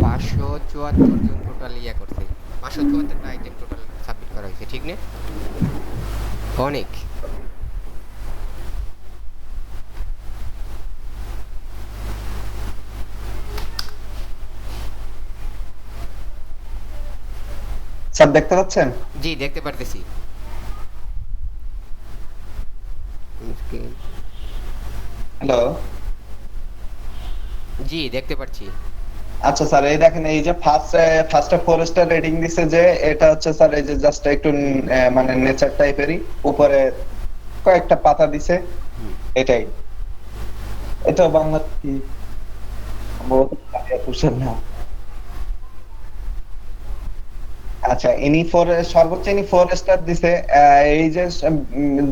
574 জন total ইয়া করছে, 574টা item total submit করা হয়েছে, ঠিক না? অনেক। স্যার দেখতে পাচ্ছেন? জি দেখতে পারতেছি। হ্যালো। জি দেখতে পাচ্ছি। আচ্ছা স্যার, এই দেখেন, এই যে ফার্স্টে 4 স্টার রেটিং দিছে, যে এটা হচ্ছে স্যার এই যে জাস্ট একটু মানে নেচার টাইপেরই, উপরে কয়েকটা পাতা দিছে, হুম। এটাই। এটা বাংলা কি বহুত কুশল না। আচ্ছা, সর্বোচ্চ ইনি 4 স্টার দিছে। এই যে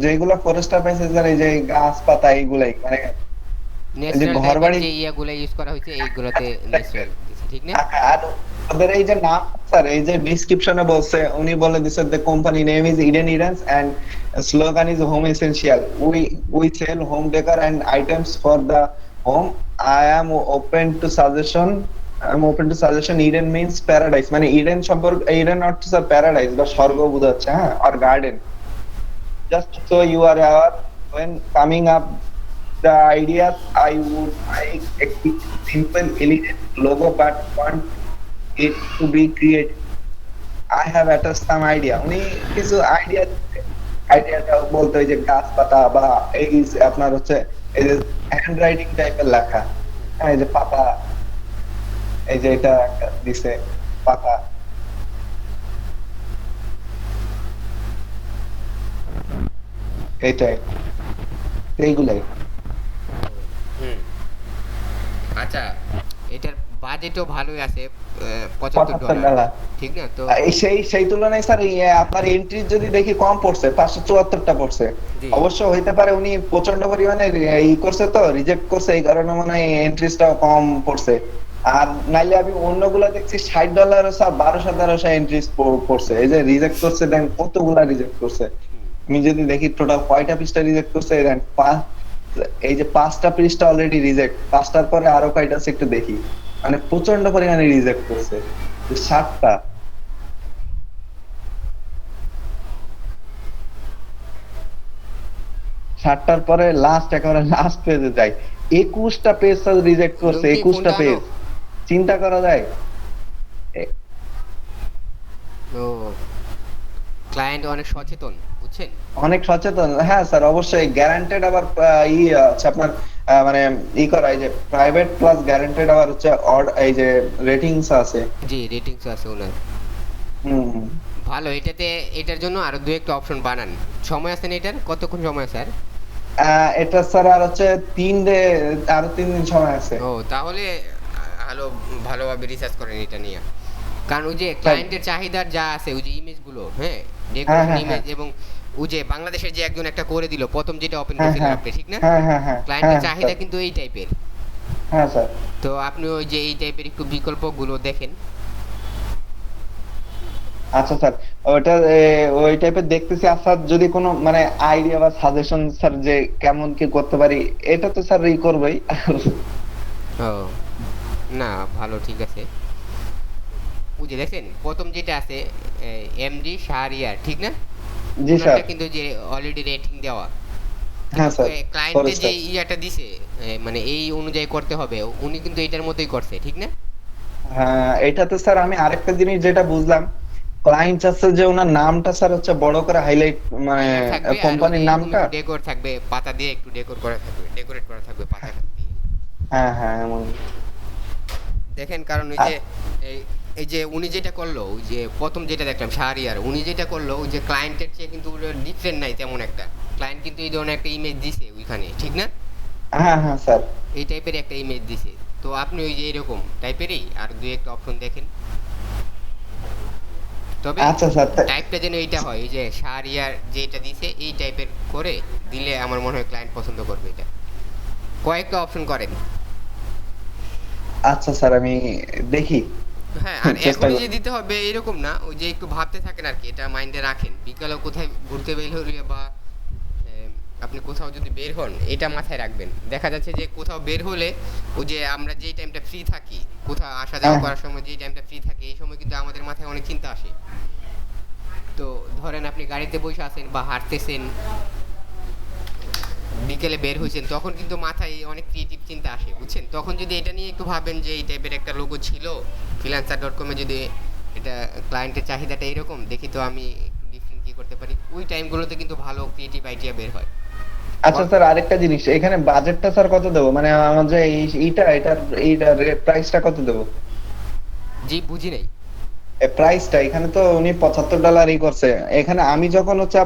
যেগুলো 4 স্টার পাইছে স্যার, এই যে গাছপাতা এইগুলাই, মানে এই যে ন্যাচারাল ঘর টাইপের বাড়ি। যে ইয়াগুলো ইউজ করা হয়েছে এইগুলোতে ন্যাচারাল দিছে, ঠিক না? আর ওদের এই যে নাম, স্যার এই যে ডিসক্রিপশনে বলছে, উনি বলে দিছে the company name is Eden Edens and slogan is home essential, we sell home decor and items for the home, I am open to suggestion, Eden means paradise, মানে ইডেন সম্পর্কে, ইডেন অর্থ স্যার প্যারাডাইস বা স্বর্গ বোঝাচ্ছে, হ্যাঁ, আর garden. Just so you are aware, when coming up the ideas, I a simple, elegant logo, but want it to be created. I have attached some idea. উনি কিছু আইডিয়াটা বলতে, ওই যে গাছপাতা বা এই যে আপনার হচ্ছে এই যে হ্যান্ড রাইটিং টাইপের লেখা, হ্যাঁ, এই যে পাতা, এই যে এটা একটা দিছে পাতা, এইটাই, এইগুলাই। হুম। আচ্ছা, এটার বাজেটও ভালোই আছে, $75, $75। ঠিক না? তো সেই তুলনায় স্যার আপনার এন্ট্রি যদি দেখি কম পড়ছে, 574টা পড়ছে। জি অবশ্য হইতে পারে উনি প্রচন্ড পরিমাণে ই করছে, তো রিজেক্ট করছে, এই কারণে মনে হয় এন্ট্রিসটাও কম পড়ছে। আর নাইলে আমি অন্যগুলা দেখছি $60 স্যার 1200-1300 এন্ট্রিস পড়ছে। এই যে রিজেক্ট করছে, দেন কতগুলা রিজেক্ট করছে। আমি যদি দেখি টোটাল কয়টা পৃষ্ঠা রিজেক্ট করছে, দেন এই যে 5টা পৃষ্ঠা অলরেডি রিজেক্ট, 5টার পরে আরো কয়টা আছে একটু দেখি, মানে প্রচন্ড পরিমাণে রিজেক্ট করছে 7টা। 7টার পরে লাস্ট, একেবারে লাস্ট পেজে যাই, 21টা পেজ রিজেক্ট করছে, লুঙ্গি 21টা ফোনটা আনো। পেজ। চিন্তা করা যায়। এ- তো ক্লায়েন্ট অনেক সচেতন, বুঝছেন? অনেক সচেতন, হ্যাঁ স্যার, অবশ্যই গ্যারান্টেড, আবার হচ্ছে আপনার মানে করা, এই যে প্রাইভেট প্লাস গ্যারান্টেড, আবার হচ্ছে এই যে রেটিংস আছে। জি রেটিংস আছে ওনার। হুম হুম। ভালো, এটাতে এটার জন্য আরো দু একটা অপশন বানান। সময় আছে না এটার? কতক্ষণ সময় আছে স্যার? এটা স্যার আর হচ্ছে আরো 3 দিন সময় আছে। ও তাহলে ভালো, ভালোভাবে রিসার্চ করেন এটা নিয়ে। কারণ ওই যে স্যার, ক্লায়েন্টের চাহিদার যা আছে, ওই যে ইমেজগুলো, হ্যাঁ, হ্যাঁ ডেকোরেশন হ্যাঁ হ্যাঁ ইমেজ, এবং ওই যে বাংলাদেশের যে একজন একটা করে দিল প্রথম, যেটা ওপেন হ্যাঁ করছিলেন হ্যাঁ আপনি, ঠিক না? হ্যাঁ হ্যাঁ হ্যাঁ ক্লায়েন্টের হ্যাঁ চাহিদা স্যার, কিন্তু এই টাইপের। হ্যাঁ স্যার। তো আপনি ওই যে এই টাইপের একটু বিকল্পগুলো দেখেন। আচ্ছা স্যার, ওটা ওই টাইপের দেখতেছি। আচ্ছা, যদি কোনো মানে আইডিয়া বা সাজেশন স্যার, যে কেমন কি করতে পারি, এটা তো স্যার করবেই। ও না, ভালো, ঠিক আছে। ওই যে দেখেন প্রথম যেটা আছে, এমডি শাহরিয়ার, ঠিক না? জি স্যার। ওনারটা কিন্তু যে অলরেডি রেটিং দেওয়া, হ্যাঁ কিন্তু স্যার, ক্লায়েন্টের যে ফরেস্টার। ইয়াটা দিছে, মানে এই অনুযায়ী করতে হবে, উনি কিন্তু এটার মতোই করছে, ঠিক না? হ্যাঁ, এটাতে স্যার আমি আরেকটা জিনিস যেটা বুঝলাম, ক্লায়েন্ট চাচ্ছে যে ওনার নামটা স্যার হচ্ছে বড় করে হাইলাইট, মানে হাইলাইট থাকবে, আর ওই যে কোম্পানির এরকম নামটা। একটু ডেকোর থাকবে, পাতা দিয়ে একটু ডেকোর করা থাকবে, ডেকোরেট করা থাকবে পাতা দিয়ে। হ্যাঁ হ্যাঁ, এমন। দেখেন, কারণ ওই আর যে এই এই যে উনি যেটা করলো, ওই যে প্রথম যেটা দেখলাম শাহরিয়ার, উনি যেটা করলো, ওই যে ক্লায়েন্টের চেয়ে কিন্তু ডিফারেন্ট নাই তেমন একটা। ক্লায়েন্ট কিন্তু এই ধরনের একটা ইমেজ দিছে ওইখানে, ঠিক না? হ্যাঁ হ্যাঁ স্যার। এই টাইপের একটা ইমেজ দিছে। তো আপনি ওই যে এরকম টাইপেরই আর দুই একটা অপশন দেখেন। তবে আচ্ছা স্যার, টাইপটা যেন এইটা হয়, এই যে শাহরিয়ার যেটা দিছে এই টাইপের করে দিলে আমার মনে হয় ক্লায়েন্ট পছন্দ করবে এটা। কয়েকটা অপশন করেন। আচ্ছা স্যার, আমি দেখি, হ্যাঁ, আর চেষ্টা এখনই করি। যে দিতে হবে এরকম না, ওই যে একটু ভাবতে থাকেন আর কি, এটা মাইন্ডে রাখেন, বিকালেও কোথায় ঘুরতে বের হলে বা আপনি কোথাও যদি বের হন এটা মাথায় রাখবেন। দেখা যাচ্ছে যে কোথাও বের হলে ওই যে আমরা যেই টাইমটা ফ্রি থাকি, কোথাও আসা যাওয়া হ্যাঁ করার সময় যেই টাইমটা ফ্রি থাকে, এই সময় কিন্তু আমাদের মাথায় অনেক চিন্তা আসে। তো ধরেন আপনি গাড়িতে বসে আছেন বা হাঁটতেছেন, বিকেলে বের হয়েছেন, তখন কিন্তু মাথায় অনেক ক্রিয়েটিভ চিন্তা আসে, বুঝছেন? তখন যদি এটা নিয়ে একটু ভাবেন যে এই টাইপের একটা লোগো ছিল freelancer.com এ, যদি এটা ক্লায়েন্টের চাহিদাটা এরকম, দেখি তো আমি একটু ডিফারেন্ট কি করতে পারি, ওই টাইমগুলোতে কিন্তু ভালো ক্রিয়েটিভ আইডিয়া বের হয়। আচ্ছা স্যার, আরেকটা জিনিস, এখানে বাজেটটা স্যার কত দেবো, মানে আমার যে এইটার প্রাইসটা কত দেবো? জি, বুঝি নাই। প্রাইসটা এখানে তো উনি $75 করছে, এখানে আমি যখন হচ্ছে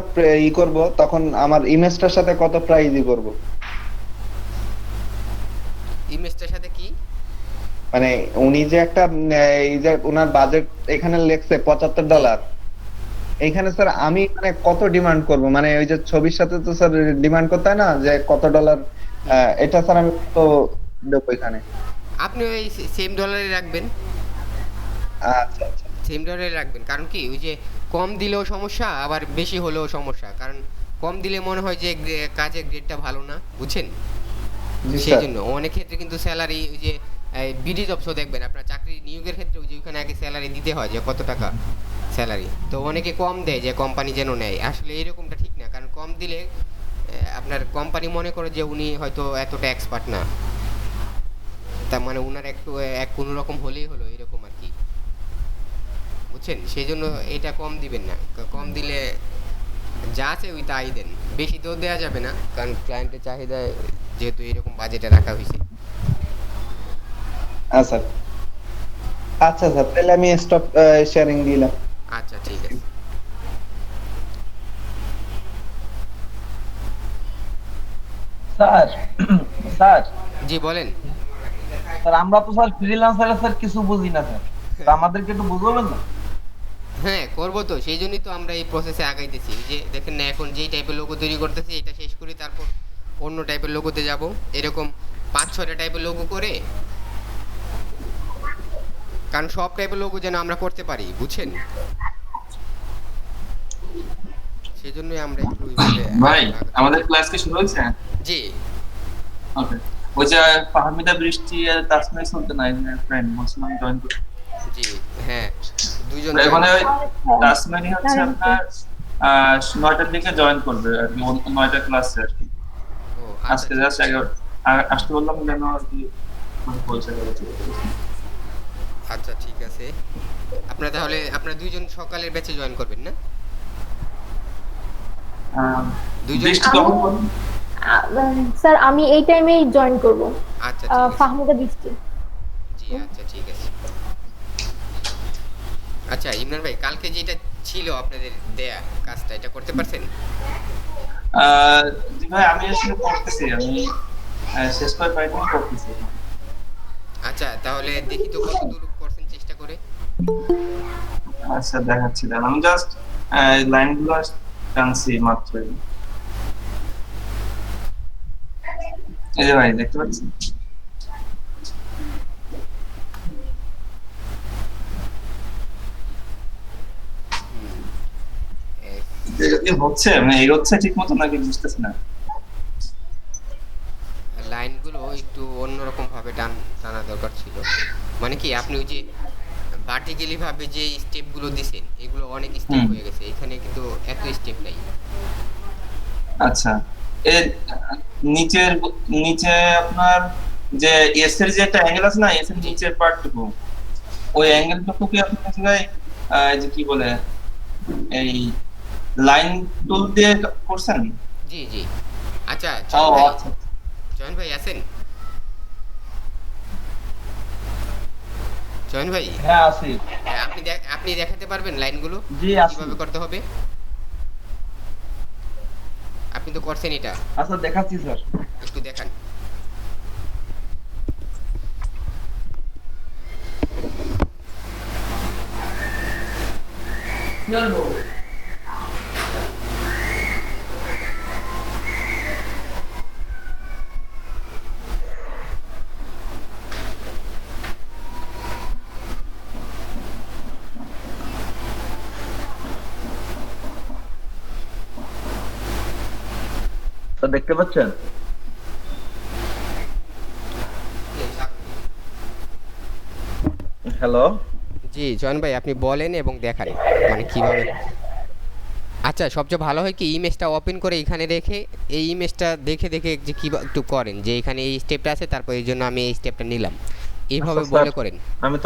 করব, তখন আমার ইমেজটার সাথে কত প্রাইস করব? ইমেজটার সাথে কি? মানে উনি যে একটা এই যে ওনার বাজেট এখানে লেখছে জি, $75, এইখানে স্যার আমি মানে কত ডিমান্ড করব, মানে ওই যে ছবির সাথে তো স্যার ডিমান্ড করতে হয় না যে কত ডলার, হুম, এটা স্যার আমি কত দেবো এখানে? আপনি ওই সেম ডলারে রাখবেন। আচ্ছা আচ্ছা। সেম ডলারে রাখবেন, কারণ কি ওই যে কম দিলেও সমস্যা, আবার বেশি হলেও সমস্যা। কারণ কম দিলে মনে হয় যে কাজের গ্রেডটা ভালো না, বুঝছেন? জি সেই স্যার। জন্য অনেক ক্ষেত্রে কিন্তু স্যালারি ওই যে বিডি জবসও দেখবেন আপনার চাকরি নিয়োগের ক্ষেত্রে, ওই যে ওইখানে আগে স্যালারি দিতে হয় যে কত টাকা স্যালারি, তো অনেকে কম দেয় যে কোম্পানি যেন নেয়, আসলে এরকমটা ঠিক না। কারণ কম দিলে আপনার কোম্পানি মনে করে যে উনি হয়তো এতটা এক্সপার্ট না, তার মানে উনার একটু এক কোনো রকম হলেই হলো, এরকম আর কি, বুঝছেন? সেই জন্য এটা কম দিবেন না। কম দিলে যা আছে ওই তাই দেন, বেশি তো দেওয়া যাবে না, কারণ ক্লায়েন্টের চাহিদায় যেহেতু এরকম বাজেটে রাখা হয়েছে। আচ্ছা আচ্ছা স্যার, তাহলে আমি স্টপ শেয়ারিং দিলাম। আচ্ছা, ঠিক আছে। স্যার স্যার জি, বলেন। স্যার আমরা তো স্যার ফ্রিল্যান্সার স্যার কিছু বুঝি না স্যার, তা আমাদেরকে একটু বুঝাবেন না? হ্যাঁ, করবো তো, সেই জন্যই তো আমরা এই প্রসেসে আগাইতেছি। এই যে দেখেন না, এখন যেই টাইপের লোগো তৈরি করতেছি এটা শেষ করি, তারপর অন্য টাইপের লোগোতে যাব, এরকম 5-6টা টাইপের লোগো করে, কারণ সব টাইপের লোগো যেন আমরা করতে পারি, বুঝছেন? সেই জন্যই আমরা একটু ওইভাবে ভাই, আমাদের আগাচ্ছি। ক্লাস কি শুরু হয়েছে? জি, ওকে। ওই যে ফাহমিদা, বৃষ্টি আর তাসমিয়া সুলতানা ফ্রেন্ড বলছিলাম জয়েন করতে। জি, হ্যাঁ, দুইজন তো জয়েন এখানে ওই করছে। তাসমিয়া হচ্ছে আপনার 9টার দিকে জয়েন করবে আর কি, 9টা ক্লাসে আর কি। ও আচ্ছা, আজকে ঠিক জাস্ট আছে। আসতে বললাম যেন আর কি বলছে। আচ্ছা, ঠিক আছে। আপনারা তাহলে আপনারা দুইজন সকালের ব্যাচে জয়েন করবেন না? দুইজন? বৃষ্টি আমি কখন করবে? স্যার আমি এই টাইমেই জয়েন করব। আচ্ছা, ঠিক আছে। ফাহমিদা বৃষ্টি। জি, আচ্ছা, ঠিক আছে। আচ্ছা, ইমরান ভাই, কালকে যেটা ছিল আপনাদের দেয়া কাজটা, এটা করতে পারছেন? জি ভাই, আমি আসলে করতেছি, আমি শেষ করে পাইনি, করতেছি। আচ্ছা, তাহলে দেখি তো কত দূর করছেন চেষ্টা করে। আচ্ছা, দেখাচ্ছি, দাঁড়ান, আমি জাস্ট লাইনগুলো টানছি মাত্রই। এই যে ভাই, দেখতে পাচ্ছেন? হুম, এটা কি হচ্ছে, মানে এগোচ্ছে ঠিক মতো নাকি বুঝতেছি না। লাইনগুলো একটু অন্যরকম ভাবে টানা দরকার ছিল। মানে কি আপনি ওই যে ভার্টিক্যালি ভাবে যে স্টেপগুলো দিছেন, এগুলো অনেক স্টেপ হুম, হয়ে গেছে, এখানে কিন্তু এত স্টেপ নাই। আচ্ছা। এর নিচের নিচে আপনার যে এস এর যে একটা অ্যাঙ্গেল আছে না, এস এর জি, নিচের পার্টটুকু, ওই জি, অ্যাঙ্গেলটুকু কি আপনি জায়গায় যে কি বলে, এই লাইন টুল দিয়ে করছেন? জি, জি। আচ্ছা, ও চয়ন ভাই, আচ্ছা। চয়ন ভাই আছেন? চয়ন ভাই, হ্যাঁ আছি। হ্যাঁ, আপনি দেখাতে পারবেন লাইনগুলো জি আছি। কিভাবে করতে হবে? আপনি তো করছেন এটা, আচ্ছা দেখাচ্ছি স্যার। একটু দেখান। স্যার দেখতে পাচ্ছেন? হ্যালো। জি জয়ন ভাই, আপনি বলেন এবং দেখান মানে কিভাবে। আচ্ছা, সবচেয়ে ভালো হয় কি ইমেজটা ওপেন করে এখানে রেখে এই ইমেজটা দেখে দেখে যে কি একটু করেন, যে এখানে এই স্টেপটা আছে, তারপর এই জন্য আমি এই স্টেপটা নিলাম, এইভাবে আচ্ছা, বলে স্যার, করেন। আমি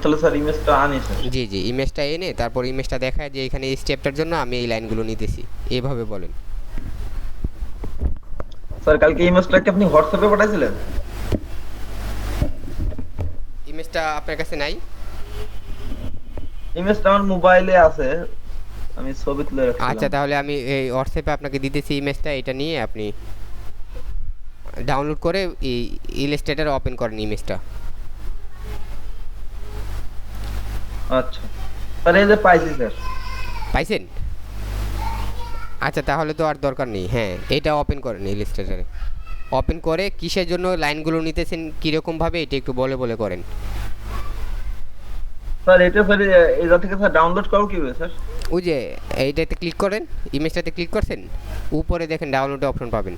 তাহলে স্যার ইমেজটা আনি স্যার। জি জি, ইমেজটা এনে তারপর ইমেজটা দেখায় যে এখানে এই স্টেপটার জন্য আমি এই লাইনগুলো নিতেছি, এইভাবে বলেন। স্যার কালকে ইমেজটা কি আপনি হোয়াটসঅ্যাপে পাঠাইছিলেন? ইমেজটা আপনার কাছে নাই? ইমেজটা আমার মোবাইলে আছে, আমি ছবি তুলে রাখছিলাম। আচ্ছা, তাহলে আমি এই হোয়াটসঅ্যাপে আপনাকে দিতেছি ইমেজটা, এটা নিয়ে আপনি ডাউনলোড করে এই ইলাস্ট্রেটর ওপেন করেন ইমেজটা। আচ্ছা স্যার, এই যে পাইছি স্যার। পাইছেন? আচ্ছা, তাহলে তো আর দরকার নেই। হ্যাঁ, এটা ওপেন করেন ইলাস্ট্রেটরে। ওপেন করে কিসের জন্য লাইনগুলো নিতেছেন, কীরকমভাবে, এটা একটু বলে বলে করেন। স্যার এটা স্যার এটা থেকে স্যার ডাউনলোড করব কিভাবে স্যার? ওই যে এইটাতে ক্লিক করেন, ইমেজটাতে ক্লিক করছেন, উপরে দেখেন ডাউনলোডে অপশন পাবেন।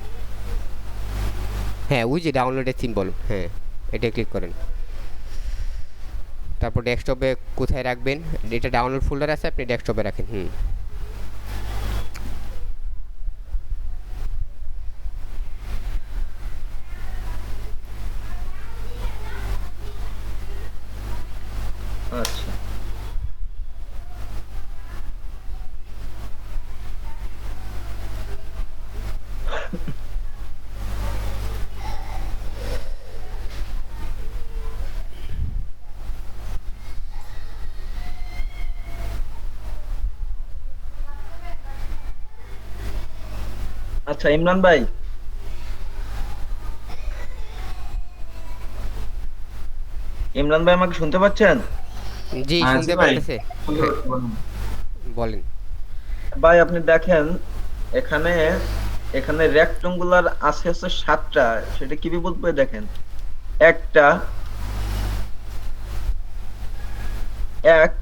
হ্যাঁ, ওই যে ডাউনলোডের সিম্বল, হ্যাঁ এটা ক্লিক করেন। তারপর ডেস্কটপে কোথায় রাখবেন, এটা ডাউনলোড ফোল্ডার আছে, আপনি ডেস্কটপে রাখেন। আচ্ছা আচ্ছা ইমরান ভাই, ইমরান ভাই আমাকে শুনতে পাচ্ছেন? জি, হ্যাঁ, শুনতে জি ভাই। পারতেছে। বলেন। ভাই আপনি দেখেন এখানে এখানে রেক্ট্যাঙ্গুলার আছে হচ্ছে 7টা, সেটা কিভাবে বলবো দেখেন। একটা, 1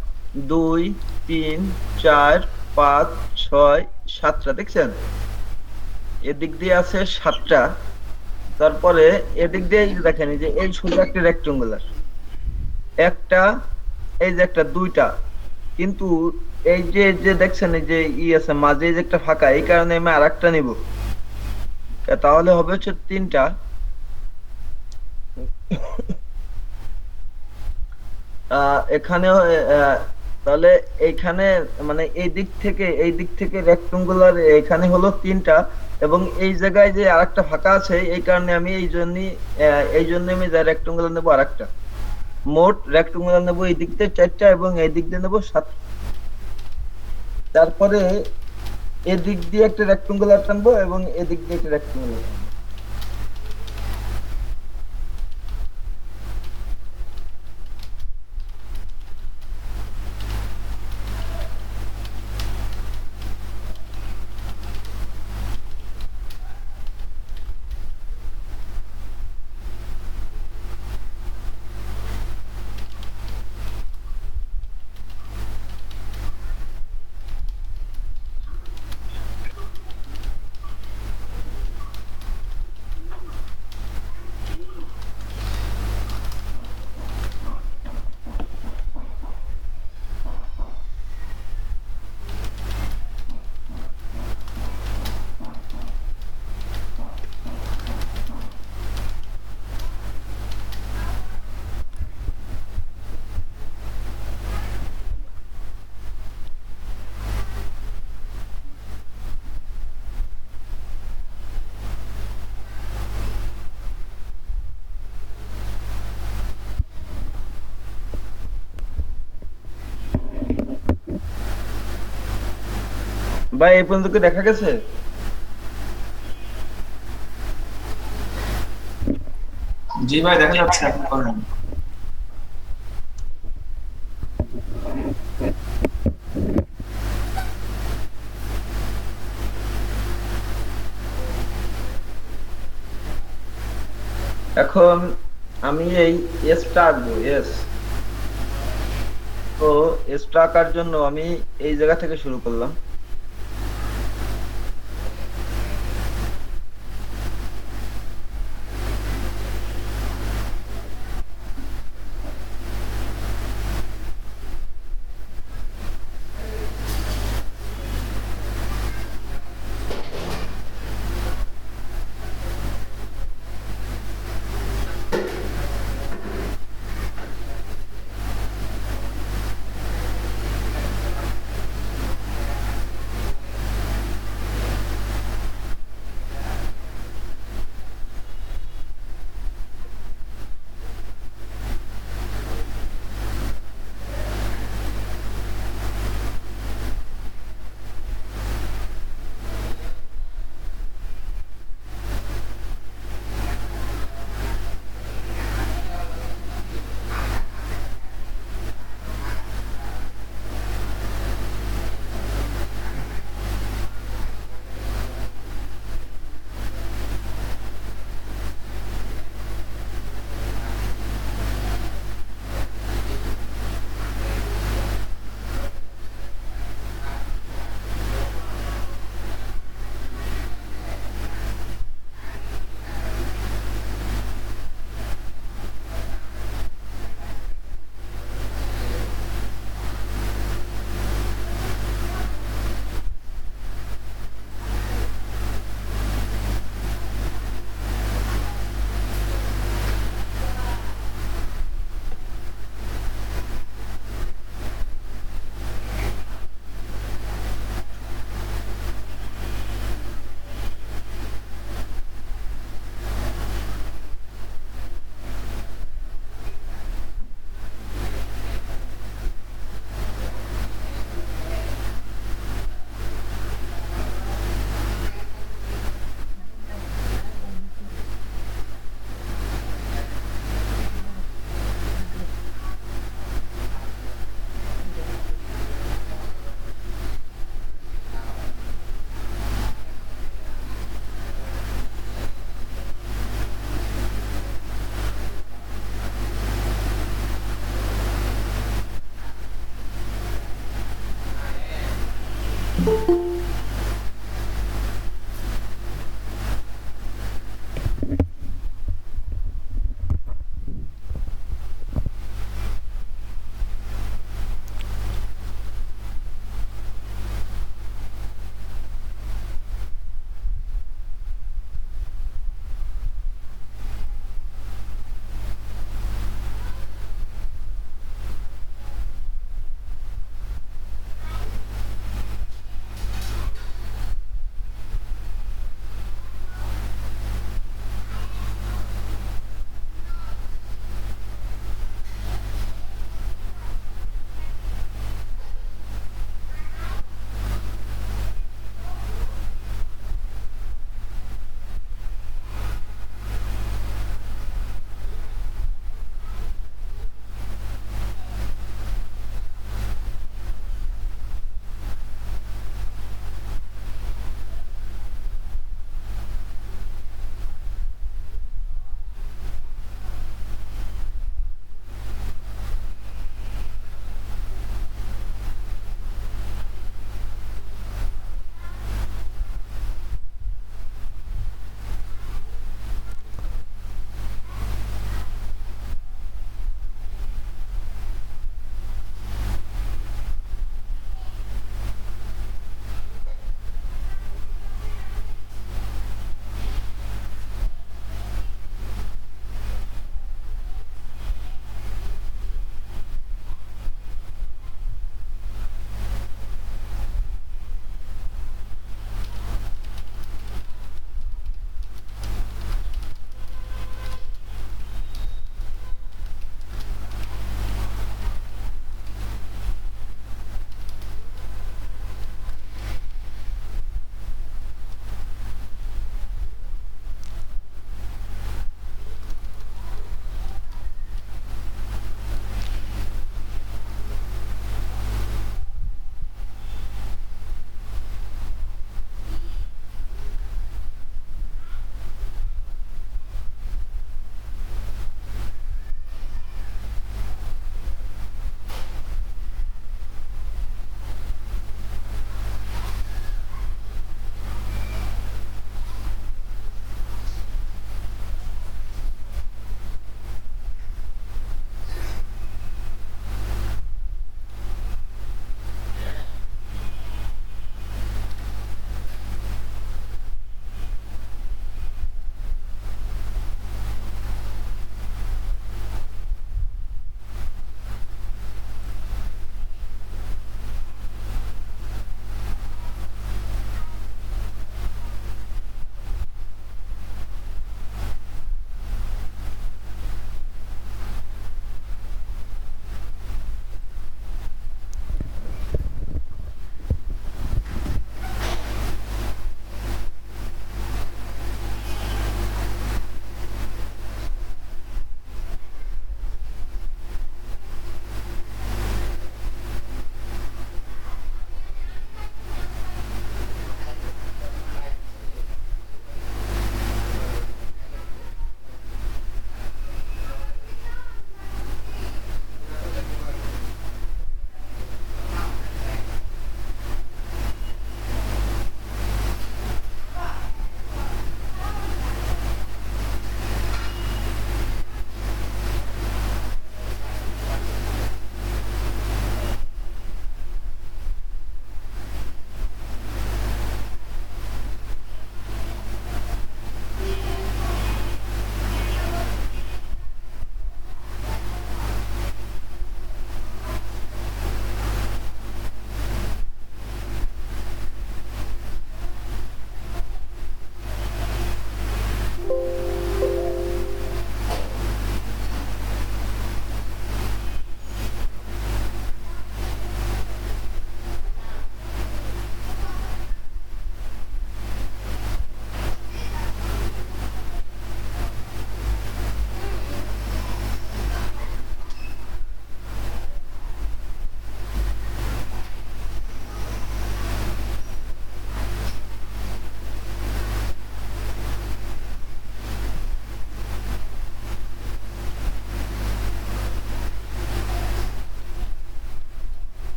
2 3 4 5 6 7টা দেখছেন? এদিক দিয়ে আছে 7টা, তারপরে এদিক দিয়ে এই যে দেখেন এই যে এই শুধু একটা রেক্ট্যাঙ্গুলার একটা, এই যে একটা, দুইটা, কিন্তু এই যে যে দেখছেন এই যে আছে মাঝে এই যে একটা ফাঁকা, এই কারণে আমি আরেকটা নিব, তাহলে হবে হচ্ছে 3টা। এখানে তাহলে এইখানে মানে এই দিক থেকে রেক্ট্যাঙ্গুলার এখানে হলো 3টা, এবং এই জায়গায় যে আরেকটা ফাঁকা আছে, এই কারণে আমি এই জন্য আমি যা রেক্ট্যাঙ্গুলার নেবো আরেকটা। মোট রেক্ট্যাঙ্গুলার নেবো এই দিক দিয়ে 4টা এবং এই দিক দিয়ে নেবো 7। তারপরে এদিক দিয়ে একটা রেক্ট্যাঙ্গুলার টানবো এবং এদিক দিয়ে একটা রেক্ট্যাঙ্গুলার টানবো। ভাই এই পর্যন্ত কি দেখা গেছে? জি ভাই, দেখা যাচ্ছে, আপনি করেন। এখন আমি এই এসটা আঁকবো, এস। তো এসটা আঁকার জন্য আমি এই জায়গা থেকে শুরু করলাম।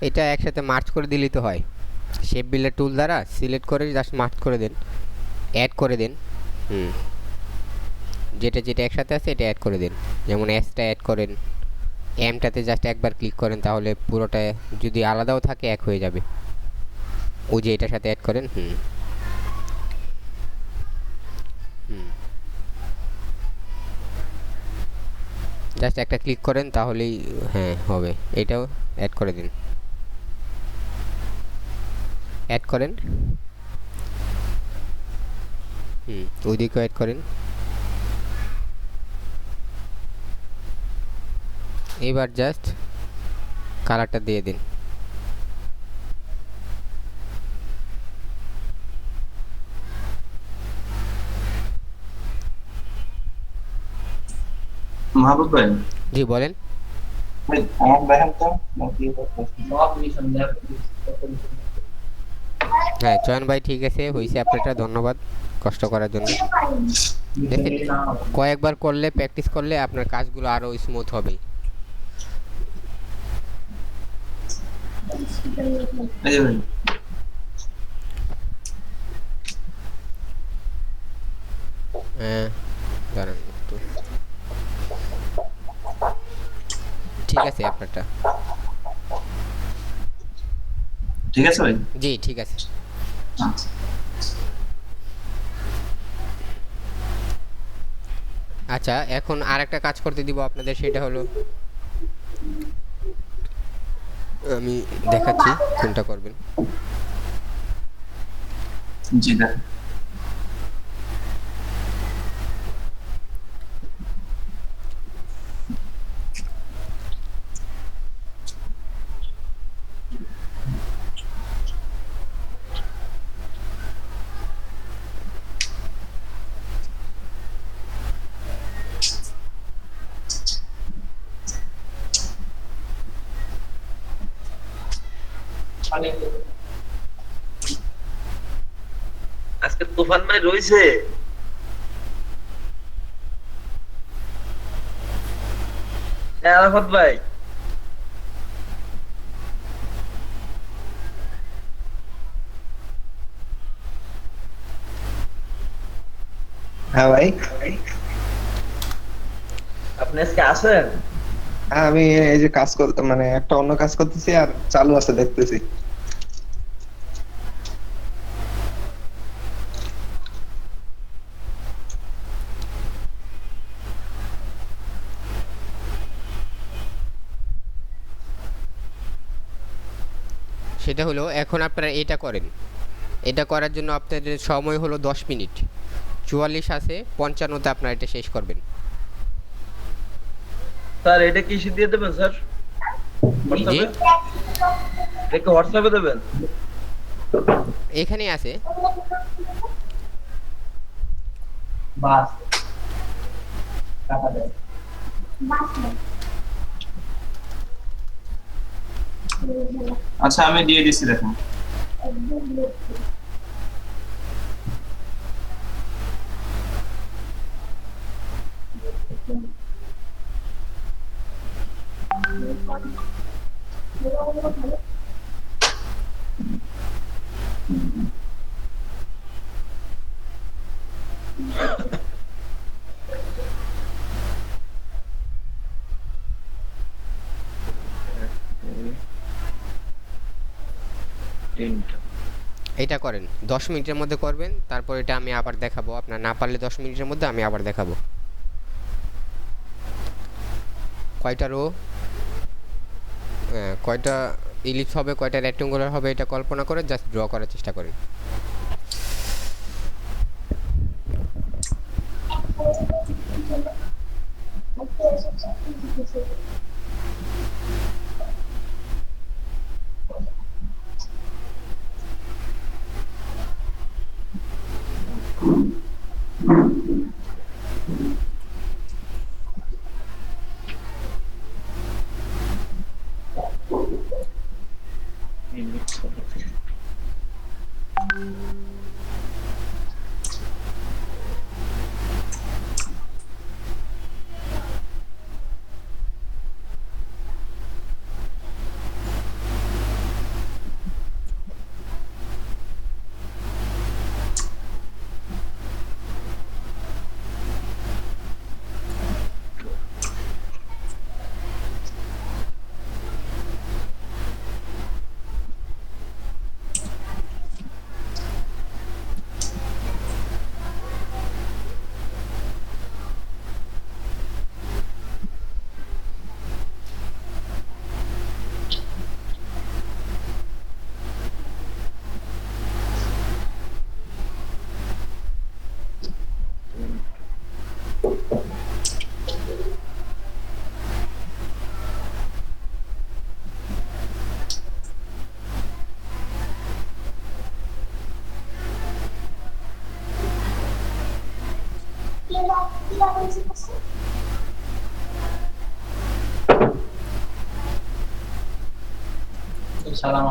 এটা একসাথে মার্চ করে দিলেই তো হয়। শেপ বিল্ডার টুল দ্বারা সিলেক্ট করে জাস্ট মার্চ করে দেন, অ্যাড করে দেন। হুম, যেটা যেটা একসাথে আছে এটা অ্যাড করে দেন। যেমন এসটা অ্যাড করেন, এমটাতে জাস্ট একবার ক্লিক করেন, তাহলে পুরোটা যদি আলাদাও থাকে এক হয়ে যাবে। ওই যে এটার সাথে অ্যাড করেন। হুম হুম, জাস্ট একটা ক্লিক করেন তাহলেই হ্যাঁ হবে। এটাও অ্যাড করে দিন, অ্যাড করেন। হুম, ওইদিকেও অ্যাড করেন। এবার জাস্ট কালারটা দিয়ে দিন। মাহবুব ভাই, জি বলেন। আমার দেখেন তো হ্যাঁ চয়ন ভাই ঠিক আছে, হয়েছে আপনারটা। ধন্যবাদ কষ্ট করার জন্য। দেখেন কয়েকবার করলে, প্র্যাকটিস করলে আপনার কাজগুলো আরও স্মুথ হবে। এই যে ভাই, হ্যাঁ দাঁড়ান একটু। ঠিক আছে আপনারটা। ঠিক আছে ভাই। জি ঠিক আছে। আচ্ছা, আচ্ছা এখন আর একটা কাজ করতে দিব আপনাদের, সেটা হলো আমি দেখাচ্ছি কোনটা করবেন। জি দেখেন। আজকে তুফান ভাই রয়েছে। হ্যাঁ আরাফাত ভাই, হ্যাঁ ভাই। আপনি আজকে আসেন? হ্যাঁ আমি এই যে কাজ করতে, মানে একটা অন্য কাজ করতেছি আর চালু আছে দেখতেছি। সেটা হলো এখন আপনারা এটা করেন। এটা করার জন্য আপনাদের সময় হলো 10 মিনিট। 44 আছে, 55তে আপনারা এটা শেষ করবেন। স্যার এটা কি দিয়ে দেবেন স্যার? জি হোয়াটসঅ্যাপে? এটা হোয়াটসঅ্যাপে দেবেন? এখানেই আছে। বাস আচ্ছা আমি দিয়ে দিচ্ছি দেখুন। এটা করেন 10 মিনিটের মধ্যে করবেন, তারপর এটা আমি আবার দেখাবো। আপনার না পারলে 10 মিনিটের মধ্যে আমি আবার দেখাবো। কয়টা রো, কয়টা ইলিপস হবে, কয়টা রেক্টেঙ্গুলার হবে, এটা কল্পনা করে জাস্ট ড্র করার চেষ্টা করেন। সালাম।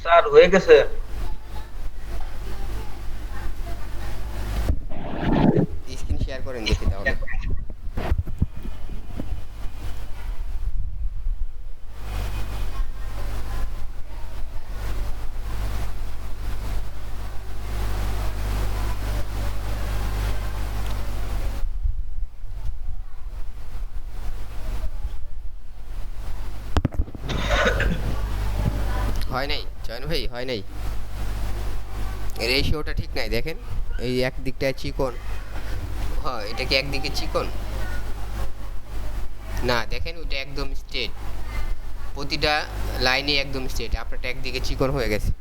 স্যার হয়ে গেছে। স্ক্রিন শেয়ার করেন দেখি তাহলে। হয় নাই চয়ন ভাই, হয় নাই, রেশিওটা ঠিক নাই দেখেন, এই এক দিকটায় চিকন, হ্যাঁ এটা কি একদিকে চিকন না, দেখেন ওইটা একদম স্ট্রেট, প্রতিটা লাইনে একদম স্ট্রেট, আপনারটা একদিকে চিকন হয়ে গেছে।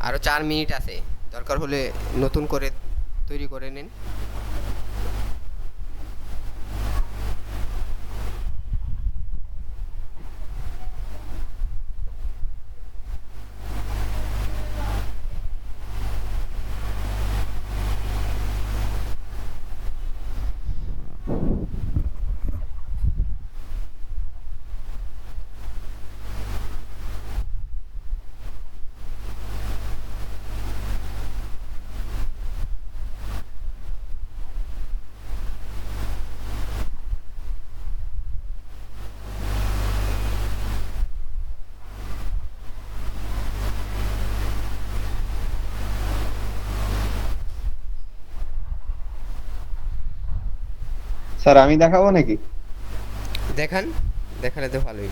আরও 4 মিনিট আছে, দরকার হলে নতুন করে তৈরি করে নিন। স্যার আমি দেখাবো নাকি? দেখান, দেখালে তো ভালোই।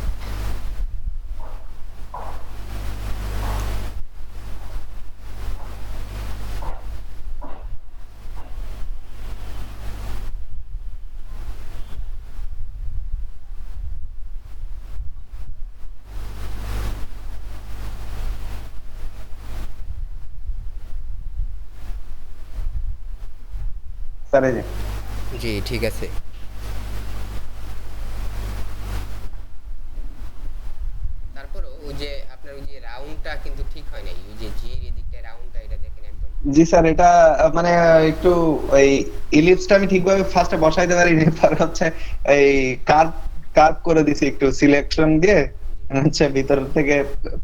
স্যার এই যে জি ঠিক আছে। তারপরও ওই যে আপনার ওই যে রাউন্ডটা কিন্তু ঠিক হয় নাই, ওই যে জি এর এদিকটা রাউন্ডটা, এটা দেখেন একদম। জি স্যার, এটা মানে একটু ওই ইলিপসটা আমি ঠিকভাবে ফার্স্টে বসাইতে পারিনি, পরে হচ্ছে এই কার্ভ কার্ভ করে দিছি একটু সিলেকশন দিয়ে, হচ্ছে ভিতর থেকে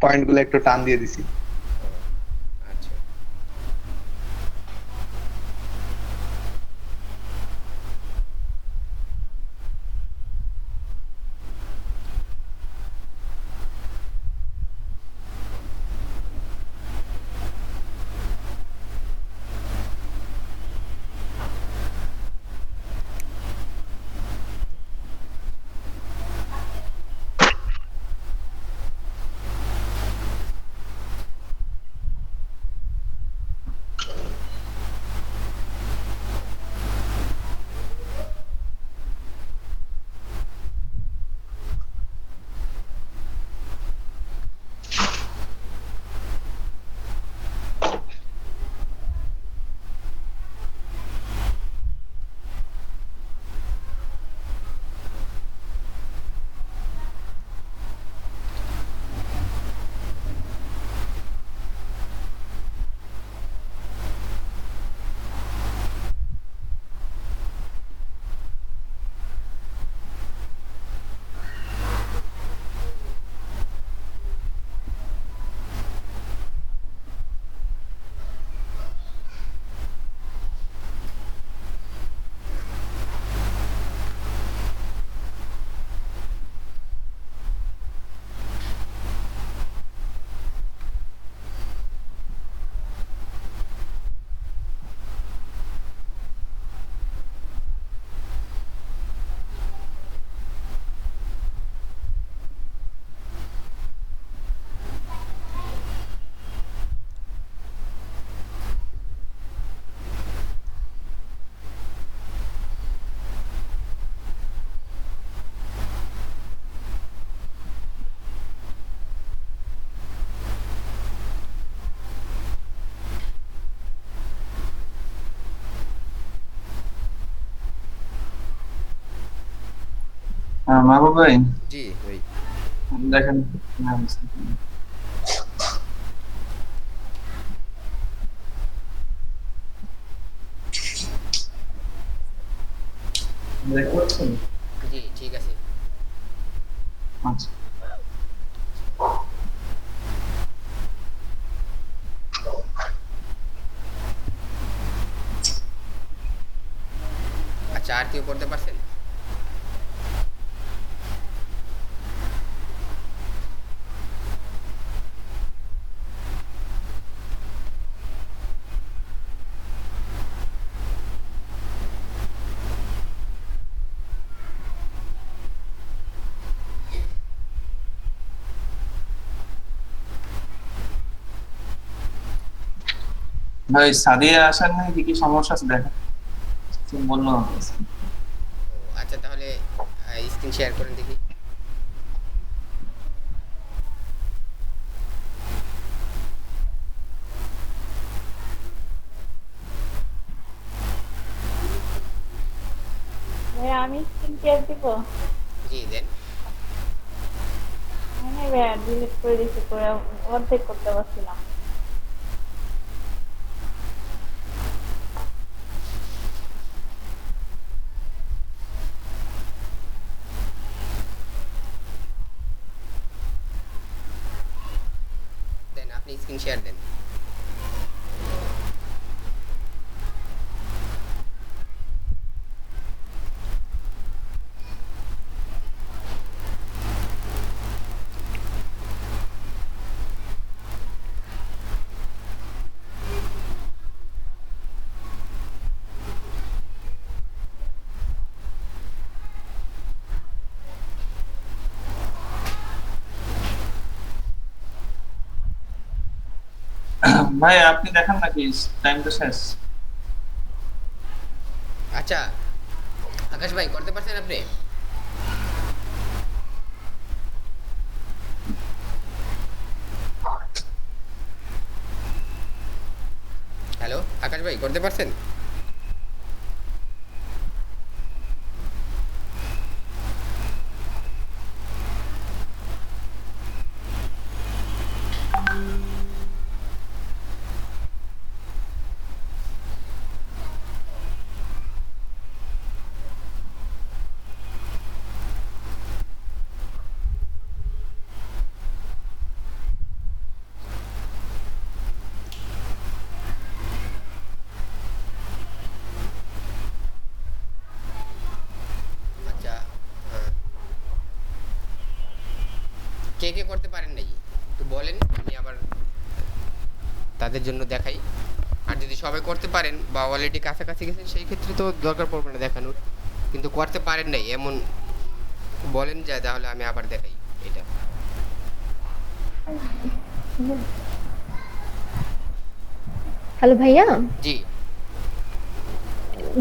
পয়েন্ট গুলো একটু টান দিয়ে দিছি। ও, আচ্ছা। মাহবুব ভাই জি ভাই। দেখেন, দেখতে পাচ্ছেন? জি ঠিক আছে। আচ্ছা, আচ্ছা, আর কেউ করতে পারছেন? ভাই সাদিয়া আসার নাই, কি কি সমস্যা আছে দেখেন, বললো আমাকে। ও আচ্ছা, তাহলে স্ক্রিন শেয়ার করেন দেখি। ভাইয়া আমি স্ক্রিন শেয়ার দিব? জি দেন। হ্যাঁ ভাইয়া, ডিলিট করে দিছি, করে অর্ধেক করতে পারছিলাম। দেন আপনি স্ক্রিন শেয়ার দেন। ভাই আপনি দেখান নাকি, টাইম তো শেষ। আচ্ছা আকাশ ভাই করতে পারছেন আপনি? হ্যালো আকাশ ভাই করতে পারছেন? আচ্ছা কে কে করতে পারেন নাই একটু বলেন, আমি আবার তাদের জন্য দেখাই। আর যদি সবাই করতে পারেন বা অলরেডি কাছাকাছি গেছেন সেই ক্ষেত্রে তো দরকার পড়বে না দেখানোর, কিন্তু করতে পারেন নাই এমন বলেন যা, তাহলে আমি আবার দেখাই এটা। হ্যালো ভাইয়া। জি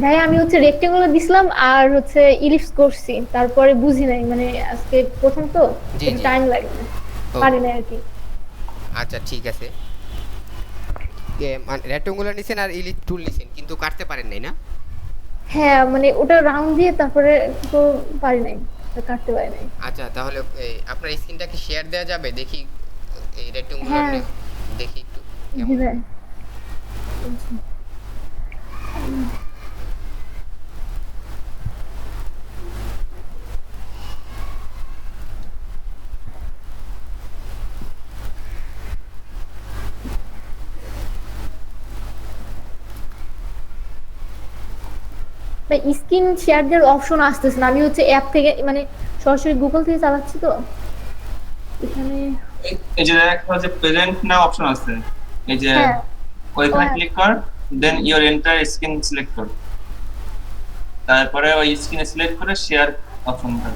ভাইয়া আমি হচ্ছে রেক্টেঙ্গুলার দিছিলাম আর হচ্ছে ইলিপস করছি, তারপরে বুঝি নাই, মানে আজকে প্রথম তো জি, একটু জি। টাইম লাগবে, ও। পারি না আর কি। আচ্ছা ঠিক আছে, মানে রেক্টেঙ্গুলার নিছেন আর ইলিপ টুল নিছেন কিন্তু কাটতে পারেন নাই না? হ্যাঁ মানে ওটা রাউন্ড দিয়ে তারপরে তো পারি নাই, ওটা কাটতে পারি নাই। আচ্ছা তাহলে আপনার স্ক্রিনটা কি শেয়ার দেওয়া যাবে দেখি? এই রেক্টেঙ্গুলার হ্যাঁ। দেখি একটু জি কেমন। ভাই। ভাই স্ক্রিন শেয়ার দেওয়ার অপশন আসতেছে না, আমি হচ্ছে অ্যাপ থেকে মানে সরাসরি গুগল থেকে চালাচ্ছি তো এখানে। এই যে একটা যে প্রেজেন্ট না অপশন আছে, এই যে হ্যাঁ। ওইখানে হ্যাঁ। ক্লিক কর, দেন ইওর এন্টার স্ক্রিন সিলেক্ট কর, তারপরে ওই স্ক্রিনে সিলেক্ট করে শেয়ার অপশনটা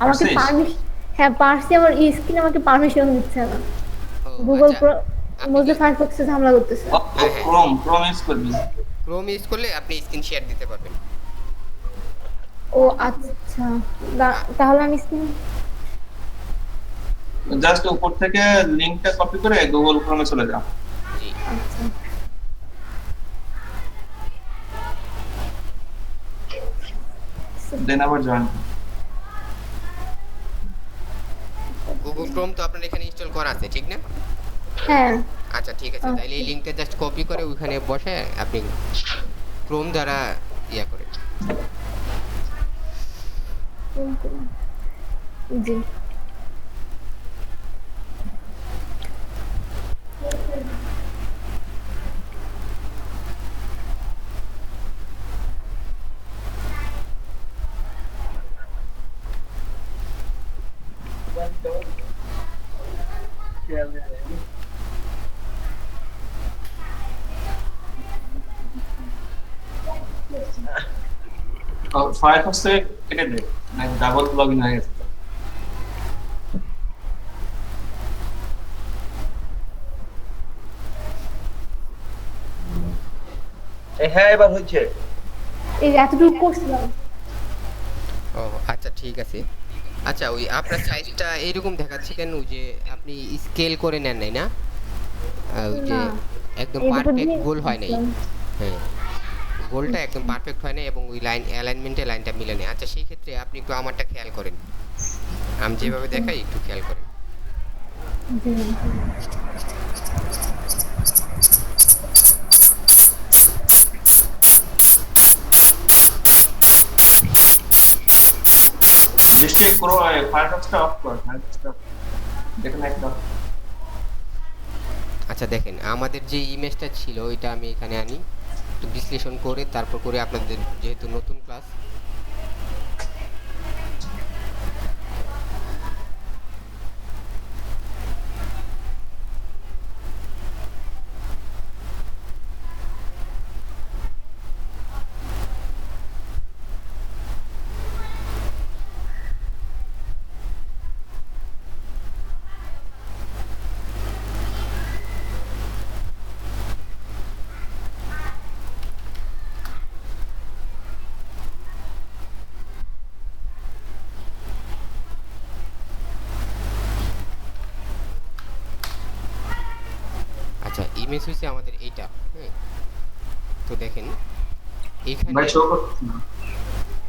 আমাকে পারছিস? পারমিশন, হ্যাঁ পারছি, আমার স্ক্রিন আমাকে পারমিশন দিচ্ছে না। ও, গুগল আচ্ছা। আপনি মোজো কি ফায়ারফক্সে ঝামেলা করতেছে। হ্যাঁ, হ্যাঁ। ক্রোম ইউজ করবি? ক্রোম ইউজ করলে আপনি স্ক্রিন শেয়ার দিতে পারবেন। ও আচ্ছা, তাহলে আমি স্ক্রিন। জাস্ট উপর থেকে লিংকটা কপি করে গুগল ক্রোমে চলে যা, জি আচ্ছা দেন আবার জয়েন। গুগল ক্রোম তো আপনার এখানে ইনস্টল করা আছে ঠিক না? হ্যাঁ। আচ্ছা ঠিক আছে, তাহলে এই লিংকটা জাস্ট কপি করে ওইখানে বসে আপনি ক্রোম দ্বারা ইয়া করে। জি ফায়ারফক্স থেকে কেটে দে, ডাবল লগ ইন হয়ে গেছে। হ্যাঁ এবার হচ্ছে। এই এতটুকু করছিলাম। ও আচ্ছা ঠিক আছে। আচ্ছা ওই আপনার সাইজটা এইরকম দেখাচ্ছে কেন? ওই যে আপনি স্কেল করে নেন নাই না? ওই যে না, একদম এই দুটো পারফেক্ট দিয়ে গোল হয় নাই। করছিলাম। হ্যাঁ গোলটা একদম পারফেক্ট হয় না এবং ওই লাইন অ্যালাইনমেন্টে লাইনটা মিলে নেই। আচ্ছা সেই ক্ষেত্রে আপনি একটু আমারটা খেয়াল করেন, আমি যেভাবে দেখাই একটু খেয়াল করেন। জি। বৃষ্টি পুরো ফায়ারফক্সটা অফ কর, ফায়ারফক্সটা দেখেন একটা। আচ্ছা দেখেন আমাদের যে ইমেজটা ছিল ওইটা আমি এখানে আনি, একটু বিশ্লেষণ করে তারপর করে আপনাদের যেহেতু নতুন ক্লাস। ইমেজ হচ্ছে আমাদের এইটা। হ্যাঁ, তো দেখেন এখানে ভাই শো করতেছে না।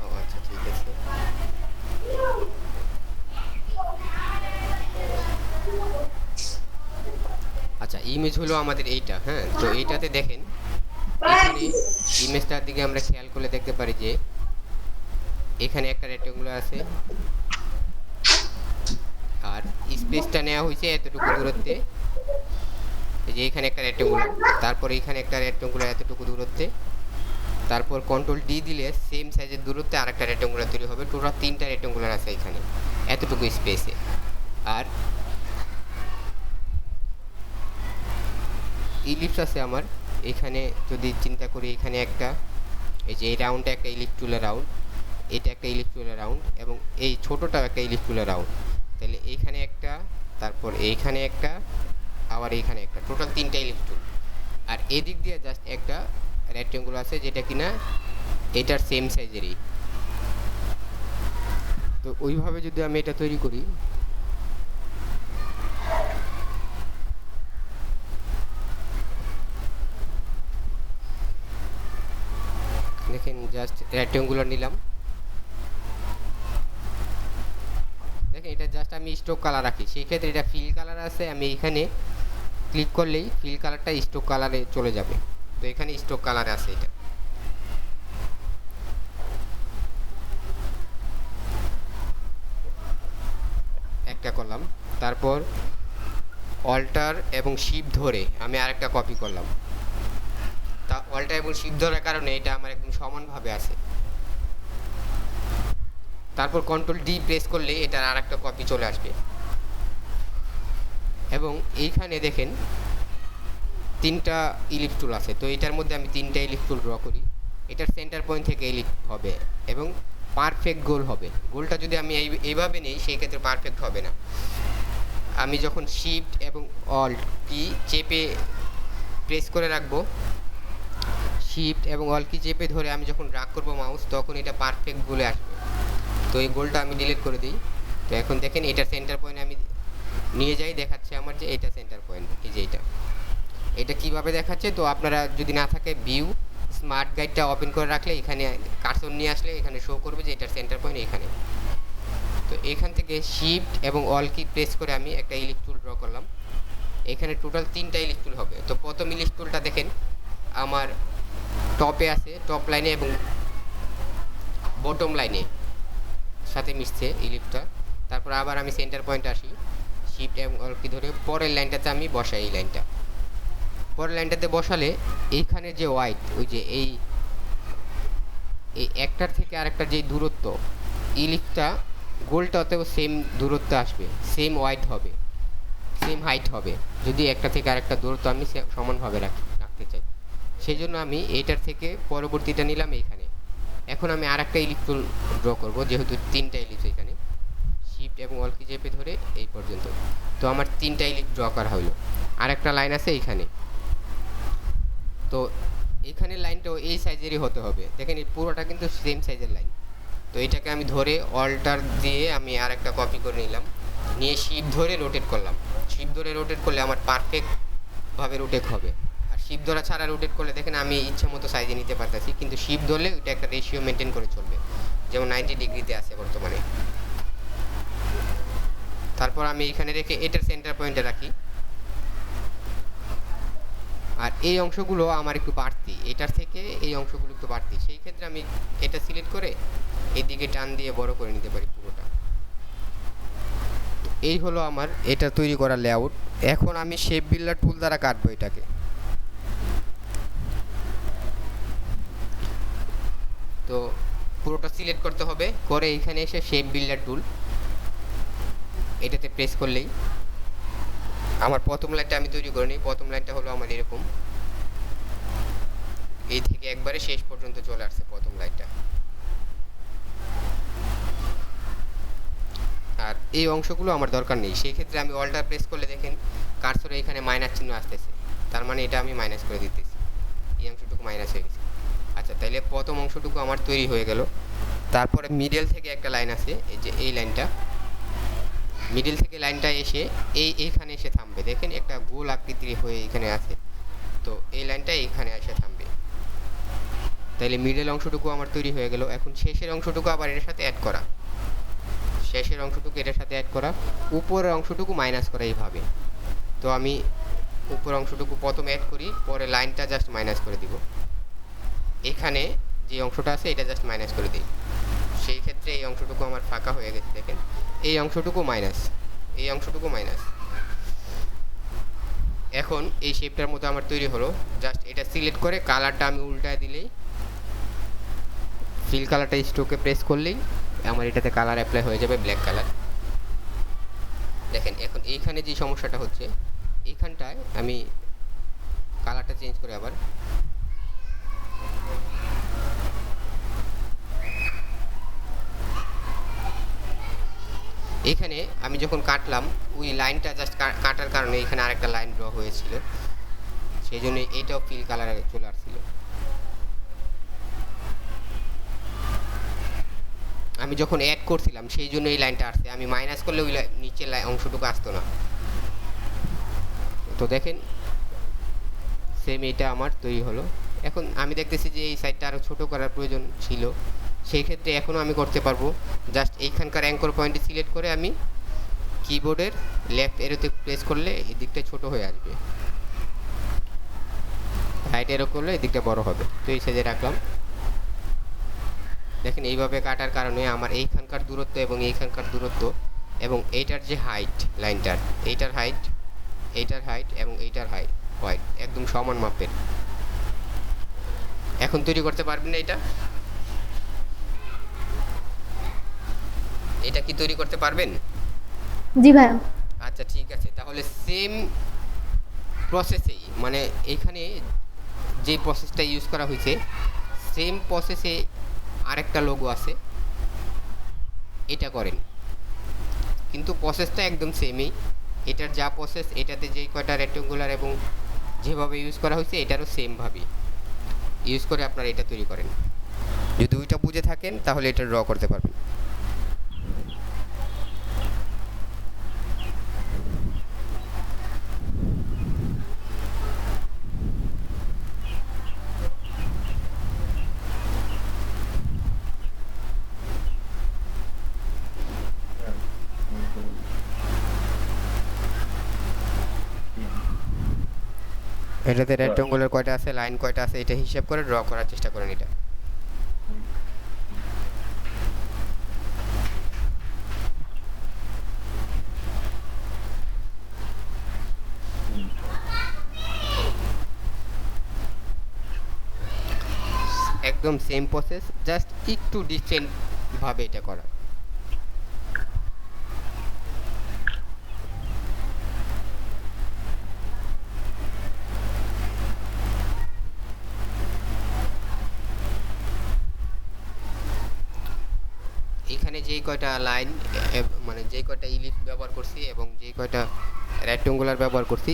ও আচ্ছা ঠিক আছে। আচ্ছা ইমেজ হলো আমাদের এইটা। হ্যাঁ, তো এইটাতে দেখেন এখানে ইমেজটার দিকে আমরা খেয়াল করলে দেখতে পারি যে এখানে একটা রেক্টেঙ্গুলার আছে আর স্পেসটা নেওয়া হয়েছে এতটুকু দূরত্বে। এই যে এখানে একটা রেক্টেঙ্গুলার, তারপর এখানে একটা রেক্টেঙ্গুলার এতটুকু দূরত্বে, তারপর কন্ট্রোল ডি দিলে সেম সাইজের দূরত্বে আরেকটা রেক্টেঙ্গুলার তৈরি হবে। টোটাল 3টা রেক্টেঙ্গুলার আছে এখানে এতটুকু স্পেসে। আর ইলিপস আছে আমার এখানে, যদি চিন্তা করি এখানে একটা, এই যে এই রাউন্ডটা একটা ইলিপস টুলের রাউন্ড, এটা একটা ইলিপস টুলের রাউন্ড এবং এই ছোটোটাও একটা ইলিপস টুলের রাউন্ড। তাহলে এইখানে একটা, তারপর এইখানে একটা, আবার এইখানে একটা, টোটাল 3টা ইলিপস টুল। আর এদিক দিয়ে জাস্ট একটা রেক্টেঙ্গুলার আছে যেটা কিনা এটার সেম সাইজেরই। তো ওইভাবে যদি আমি এটা তৈরি করি, দেখেন জাস্ট রেক্টেঙ্গুলার নিলাম, দেখেন এটা জাস্ট আমি স্ট্রোক কালার রাখি, সেই ক্ষেত্রে এটা ফিল কালার আছে, আমি এখানে ক্লিক করলেই ফিল কালারটা স্ট্রোক কালারে চলে যাবে। তো এখানে স্ট্রোক কালারে আছে এটা। একটা করলাম, তারপর অল্টার এবং শিফট ধরে আমি আরেকটা কপি করলাম। তা অল্টার এবং শিফট ধরার কারণে এটা আমার একদম সমানভাবে আছে। তারপর কন্ট্রোল ডি প্রেস করলে এটার আরেকটা কপি চলে আসবে। এবং এইখানে দেখেন 3টা ইলিপস টুল আছে, তো এটার মধ্যে আমি 3টা ইলিপস টুল ড্র করি। এটার সেন্টার পয়েন্ট থেকে ইলিপস হবে এবং পারফেক্ট গোল হবে। গোলটা যদি আমি এইভাবে নেই সেই ক্ষেত্রে পারফেক্ট হবে না। আমি যখন শিফট এবং অল্ট কি চেপে প্রেস করে রাখবো, শিফট এবং অল্ট কি চেপে ধরে আমি যখন ড্র্যাগ করবো মাউস, তখন এটা পারফেক্ট গোলে আসবে। তো এই গোলটা আমি ডিলিট করে দিই। তো এখন দেখেন এটার সেন্টার পয়েন্ট আমি নিয়ে যাই, দেখাচ্ছে আমার যে এটা সেন্টার পয়েন্ট, এই যে এটা কীভাবে দেখাচ্ছে। তো আপনারা যদি না থাকে ভিউ স্মার্ট গাইডটা ওপেন করে রাখলে এখানে কার্সর নিয়ে আসলে এখানে শো করবে যে এটার সেন্টার পয়েন্ট এখানে। তো এখান থেকে শিফট এবং অল কি প্রেস করে আমি একটা ইলিপস টুল ড্র করলাম। এখানে টোটাল 3টা ইলিপস টুল হবে। তো প্রথম ইলিপস টুলটা দেখেন আমার টপে আছে, টপ লাইনে এবং বটম লাইনে সাথে মিশছে ইলিপসটা। তারপর আবার আমি সেন্টার পয়েন্ট আসি, শিফট এবং অল কি ধরে পরের লাইনটাতে আমি বসাই। এই লাইনটা পরের লাইনটাতে বসালে এইখানে যে হোয়াইট, ওই যে এই একটার থেকে আরেকটার যে দূরত্ব, ইলিপসটা গোলটাতেও সেম দূরত্ব আসবে, সেম হোয়াইট হবে, সেম হাইট হবে, যদি একটা থেকে আরেকটা দূরত্ব আমি সমানভাবে রাখতে চাই। সেই জন্য আমি এইটার থেকে পরবর্তীটা নিলাম এইখানে। এখন আমি আরেকটা ইলিপস টুল ড্র করব, যেহেতু 3টা ইলিপস এখানে, শিফট এবং অল কি চেপে ধরে এই পর্যন্ত। তো আমার 3টা ইলিপস ড্র করা হলো। আরেকটা লাইন আছে এইখানে, তো এখানে লাইনটাও এই সাইজেরই হতে হবে। দেখেন এই পুরোটা কিন্তু সেম সাইজের লাইন। তো এটাকে আমি ধরে অল্টার দিয়ে আমি আরেকটা কপি করে নিলাম, নিয়ে শিফট ধরে রোটেট করলাম। শিফট ধরে রোটেট করলে আমার পারফেক্টভাবে রোটেট হবে। আর শিফট ধরা ছাড়া রোটেট করলে দেখেন আমি ইচ্ছা মতো সাইজে নিতে পারতেছি, কিন্তু শিফট ধরলে ওইটা একটা রেশিও মেনটেন করে চলবে, যেমন 90 ডিগ্রিতে আছে বর্তমানে। তারপর আমি এখানে রেখে এটার সেন্টার পয়েন্টে রাখি। আর এই অংশগুলো আমার একটু বাড়তি, এটার থেকে এই অংশগুলো একটু বাড়তি, সেই ক্ষেত্রে আমি এটা সিলেক্ট করে এদিকে টান দিয়ে বড় করে নিতে পারি পুরোটা। এই হলো আমার এটা তৈরি করা লেআউট। এখন আমি শেপ বিল্ডার টুল দ্বারা কাটবো এটাকে। তো পুরোটা সিলেক্ট করতে হবে, করে এখানে এসে শেপ বিল্ডার টুল এটাতে প্রেস করলেই আমার প্রথম লাইনটা আমি তৈরি করে নিই। প্রথম লাইনটা হলো আমার এরকম, এই থেকে একবারে শেষ পর্যন্ত চলে আসছে প্রথম লাইনটা। আর এই অংশগুলো আমার দরকার নেই, সেই ক্ষেত্রে আমি অল্টার প্রেস করলে দেখেন কার্সরে এখানে মাইনাস চিহ্ন আসতেছে, তার মানে এটা আমি মাইনাস করে দিতেছি, এই অংশটুকু মাইনাস হয়ে গেছে। আচ্ছা, তাইলে প্রথম অংশটুকু আমার তৈরি হয়ে গেল। তারপরে মিডল থেকে একটা লাইন আছে, এই যে এই লাইনটা, মিডল থেকে লাইনটা এসে এইখানে এসে থামবে। দেখেন একটা গোল আকৃতির হয়ে এখানে আছে, তো এই লাইনটা এখানে এসে থামবে। তাইলে মিডল অংশটুকু আমার তৈরি হয়ে গেল। এখন শেষের অংশটুকু আবার এর সাথে অ্যাড করা, শেষের অংশটুকু এটার সাথে অ্যাড করা, উপরের অংশটুকু মাইনাস করা এইভাবে। তো আমি উপরের অংশটুকু প্রথমে অ্যাড করি, পরে লাইনটা জাস্ট মাইনাস করে দিব। এখানে যে অংশটা আছে এটা জাস্ট মাইনাস করে দিই। সেই ক্ষেত্রে এই অংশটুকু আমার ফাঁকা হয়ে গেছে, দেখেন এই অংশটুকু মাইনাস, এই অংশটুকু মাইনাস। এখন এই শেপটার মতো আমার তৈরি হলো। জাস্ট এটা সিলেক্ট করে কালারটা আমি উল্টায় দিলেই, ফিল কালারটা স্ট্রোকে প্রেস করলেই আমার এটাতে কালার অ্যাপ্লাই হয়ে যাবে, ব্ল্যাক কালার। দেখেন এখন এইখানে যে সমস্যাটা হচ্ছে, এইখানটায় আমি কালারটা চেঞ্জ করে আবার এখানে আমি যখন কাটলাম ওই লাইনটা জাস্ট কাটার কারণে এখানে আরেকটা লাইন ড্র হয়েছিল, সেই জন্য এইটাও ফিল কালারে চলে আসছিল। আমি যখন অ্যাড করছিলাম সেই জন্য এই লাইনটা আসছে, আমি মাইনাস করলে ওই নিচের অংশটুকু আসতো না। তো দেখেন সেম এটা আমার তৈরি হলো। এখন আমি দেখতেছি যে এই সাইডটা আরও ছোটো করার প্রয়োজন ছিল, সেই ক্ষেত্রে এখনও আমি করতে পারবো। জাস্ট এইখানকার অ্যাঙ্কর পয়েন্টে সিলেক্ট করে আমি কিবোর্ডের লেফট এরোতে প্রেস করলে এই দিকটা ছোটো হয়ে আসবে, রাইট এরো করলে এই দিকটা বড় হবে। তো এই সাইজে রাখলাম। দেখেন এইভাবে কাটার কারণে আমার এইখানকার দূরত্ব এবং এইখানকার দূরত্ব এবং এইটার যে হাইট লাইনটার, এইটার হাইট, এইটার হাইট এবং এইটার হাইট একদম সমান মাপের। এখন তৈরি করতে পারবেন না এটা? এটা কি তৈরি করতে পারবেন? জি ভাইয়া। আচ্ছা ঠিক আছে, তাহলে সেম প্রসেসেই, মানে এইখানে যে প্রসেসটা ইউজ করা হয়েছে সেম প্রসেসে আরেকটা লোগো আছে, এটা করেন, কিন্তু প্রসেসটা একদম সেমই। এটার যা প্রসেস, এটাতে যেই কয়টা রেক্টেঙ্গুলার এবং যেভাবে ইউজ করা হয়েছে এটারও সেমভাবে ইউজ করে আপনারা এটা তৈরি করেন। যদি ওইটা বুঝে থাকেন তাহলে এটা ড্র করতে পারবেন। এটাতে রেক্টেঙ্গুলার কয়টা আছে, লাইন কয়টা আছে, এটা হিসাব করে ড্র করার চেষ্টা করেন এটা। একদম সেম প্রসেস, জাস্ট একটু ডিফারেন্ট ভাবে এটা করা। এখানে যেই কয়টা লাইন মানে যেই কয়টা ইলিপ ব্যবহার করছি এবং যেই কয়টা রেক্টেঙ্গুলার ব্যবহার করছি,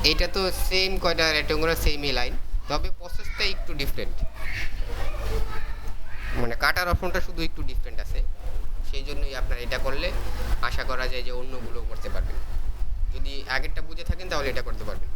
এইটা তো সেম কয়টা রেক্টেঙ্গুলার সেমই লাইন, তবে প্রসেসটা একটু ডিফারেন্ট, মানে কাটার অপশনটা শুধু একটু ডিফারেন্ট আছে। সেই জন্যই আপনার এটা করলে আশা করা যায় যে অন্যগুলো করতে পারবেন। যদি আগেরটা বুঝে থাকেন তাহলে এটা করতে পারবেন।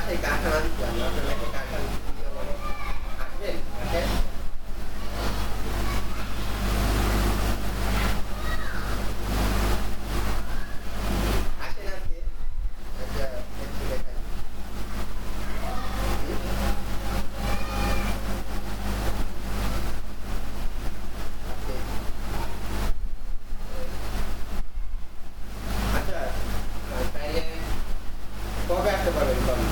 বাসায় কারখানা দিচ্ছিলাম আপনার একটা কারখানা আসবেন আসেন আসেন আজকে একটা একটু দেখাই আচ্ছা তাইলে কবে আসতে পারবেন বলুন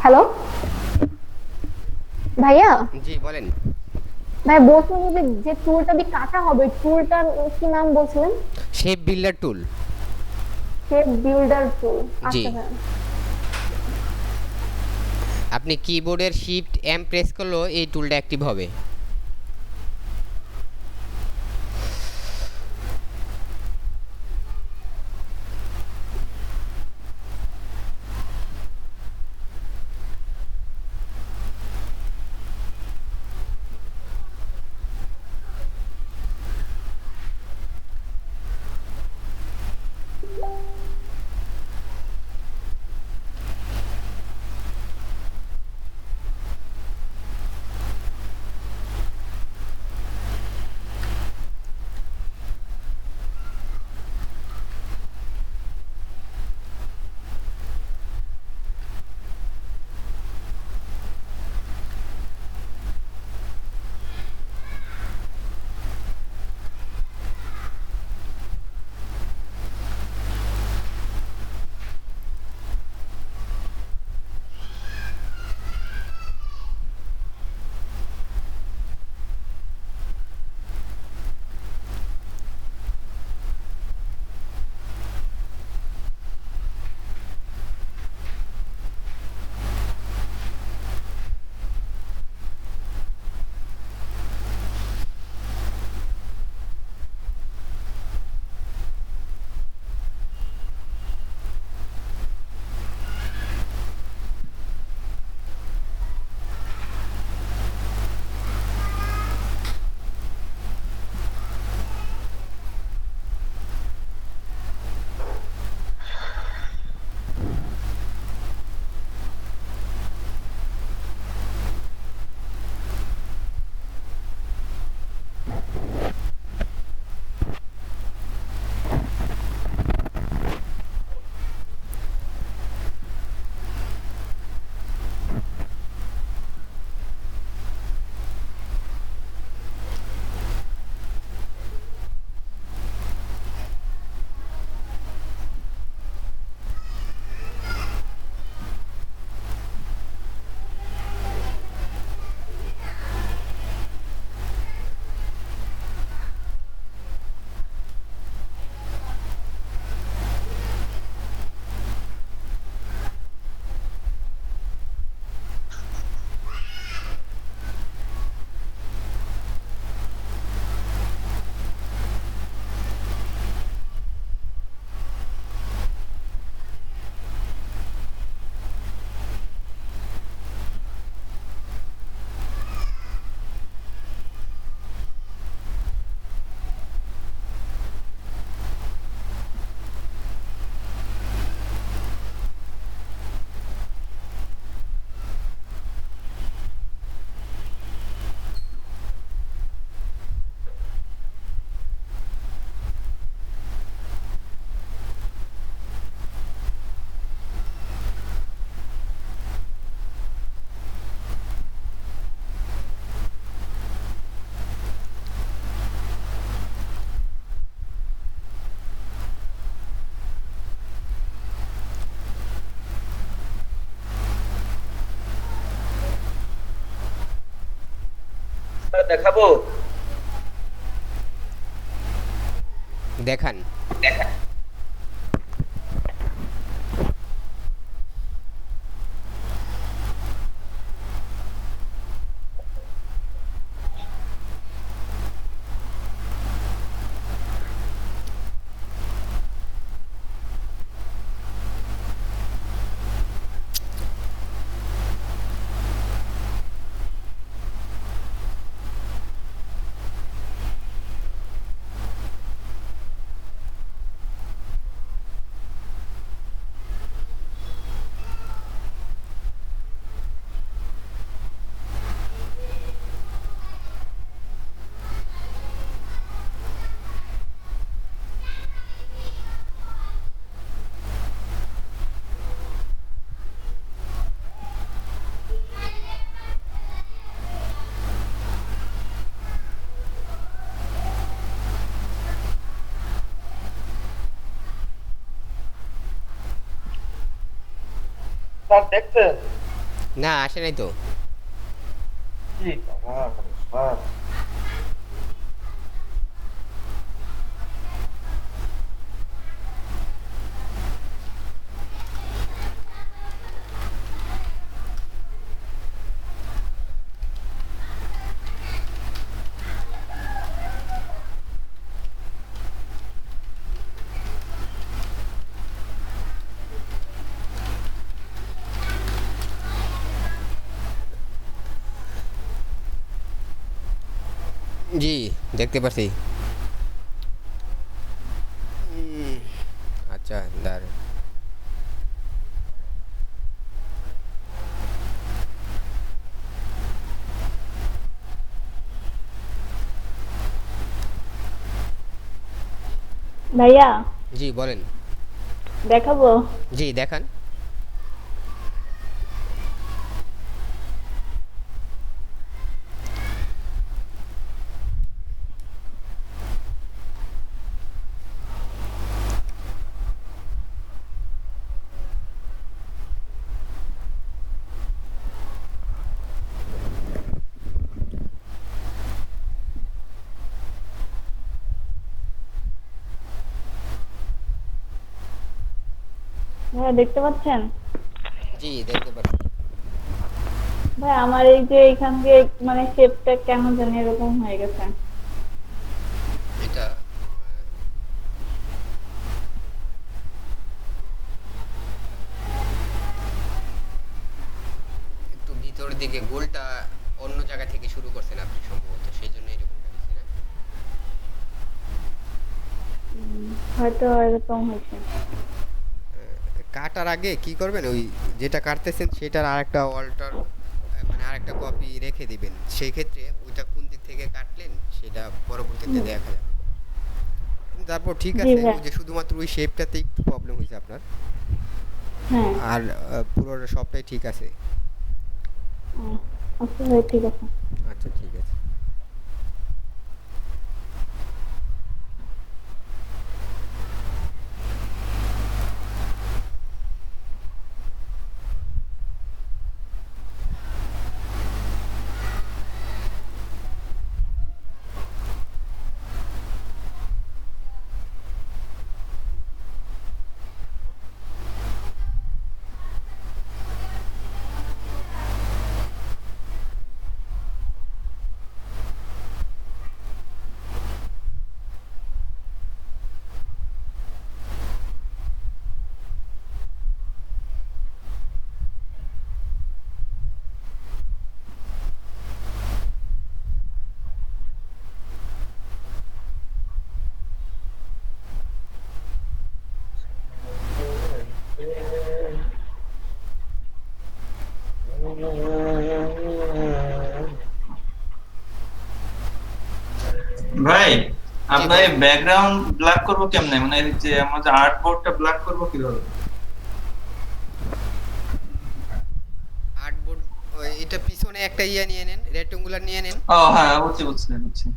হ্যালো ভাইয়া, জি বলেন। ভাই বলছিলাম যে টুলটা দিয়ে কাটা হবে, টুলটার কি নাম বলছিলেন? Shape builder tool. Shape builder tool. জি। আচ্ছা ভাইয়া। আপনি কিবোর্ডের শিফট এম প্রেস করলেও এই টুলটা অ্যাক্টিভ হবে। দেখাবো? দেখান। স্যার দেখছেন? না আসে নাই তো। কি কমাল, স্যার। জি দেখতে পাচ্ছি। আচ্ছা দাঁড়ান। ভাইয়া জি বলেন। দেখাবো? জি দেখান। ভাইয়া দেখতে পাচ্ছেন? জি দেখতে পাচ্ছি। ভাই আমার এই যে এখান দিয়ে মানে শেপটা কেন জানি এরকম হয়ে গেছে। এটা একটু ভিতর দিকে গোলটা অন্য জায়গা থেকে শুরু করছেন আপনি সম্ভবত, সেই জন্য এরকমটা হচ্ছে না? হয়তো এরকম হয়েছে। কাটার আগে কি করবেন, ওই যেটা কাটতেছেন সেটার আরেকটা অল্টার মানে আরেকটা কপি রেখে দিবেন, সেই ক্ষেত্রে ওইটা কোন দিক থেকে কাটলেন সেটা পরবর্তীতে দেখা যাবে। তারপর ঠিক জি আছে, ভাই। ওই যে শুধুমাত্র ওই শেপটাতে একটু প্রবলেম হয়েছে আপনার, হ্যাঁ। আর পুরোটা সবটাই ঠিক আছে। আচ্ছা ভাই ঠিক আছে। আচ্ছা ঠিক আছে। ভাই জি আপনার বলেন। ব্যাকগ্রাউন্ড ব্ল্যাক করবো কেমনে, মানে এই যে আমাদের আর্টবোর্ডটা ব্ল্যাক করবো কিভাবে? আর্টবোর্ড, এটা পিছনে একটা ইয়ে নিয়ে নেন, রেক্টেঙ্গুলার নিয়ে নেন। ও হ্যাঁ, বুঝছি বুঝছি বুঝছি।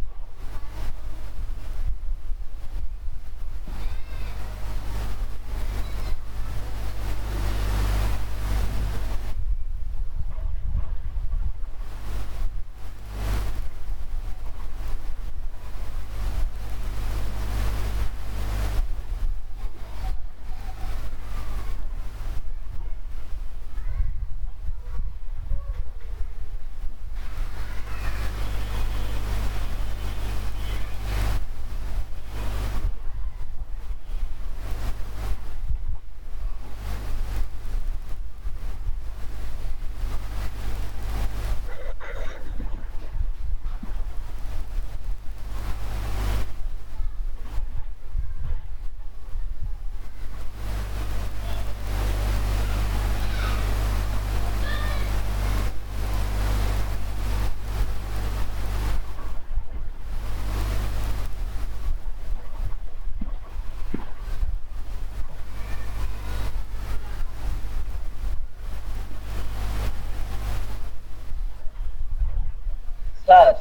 স্যার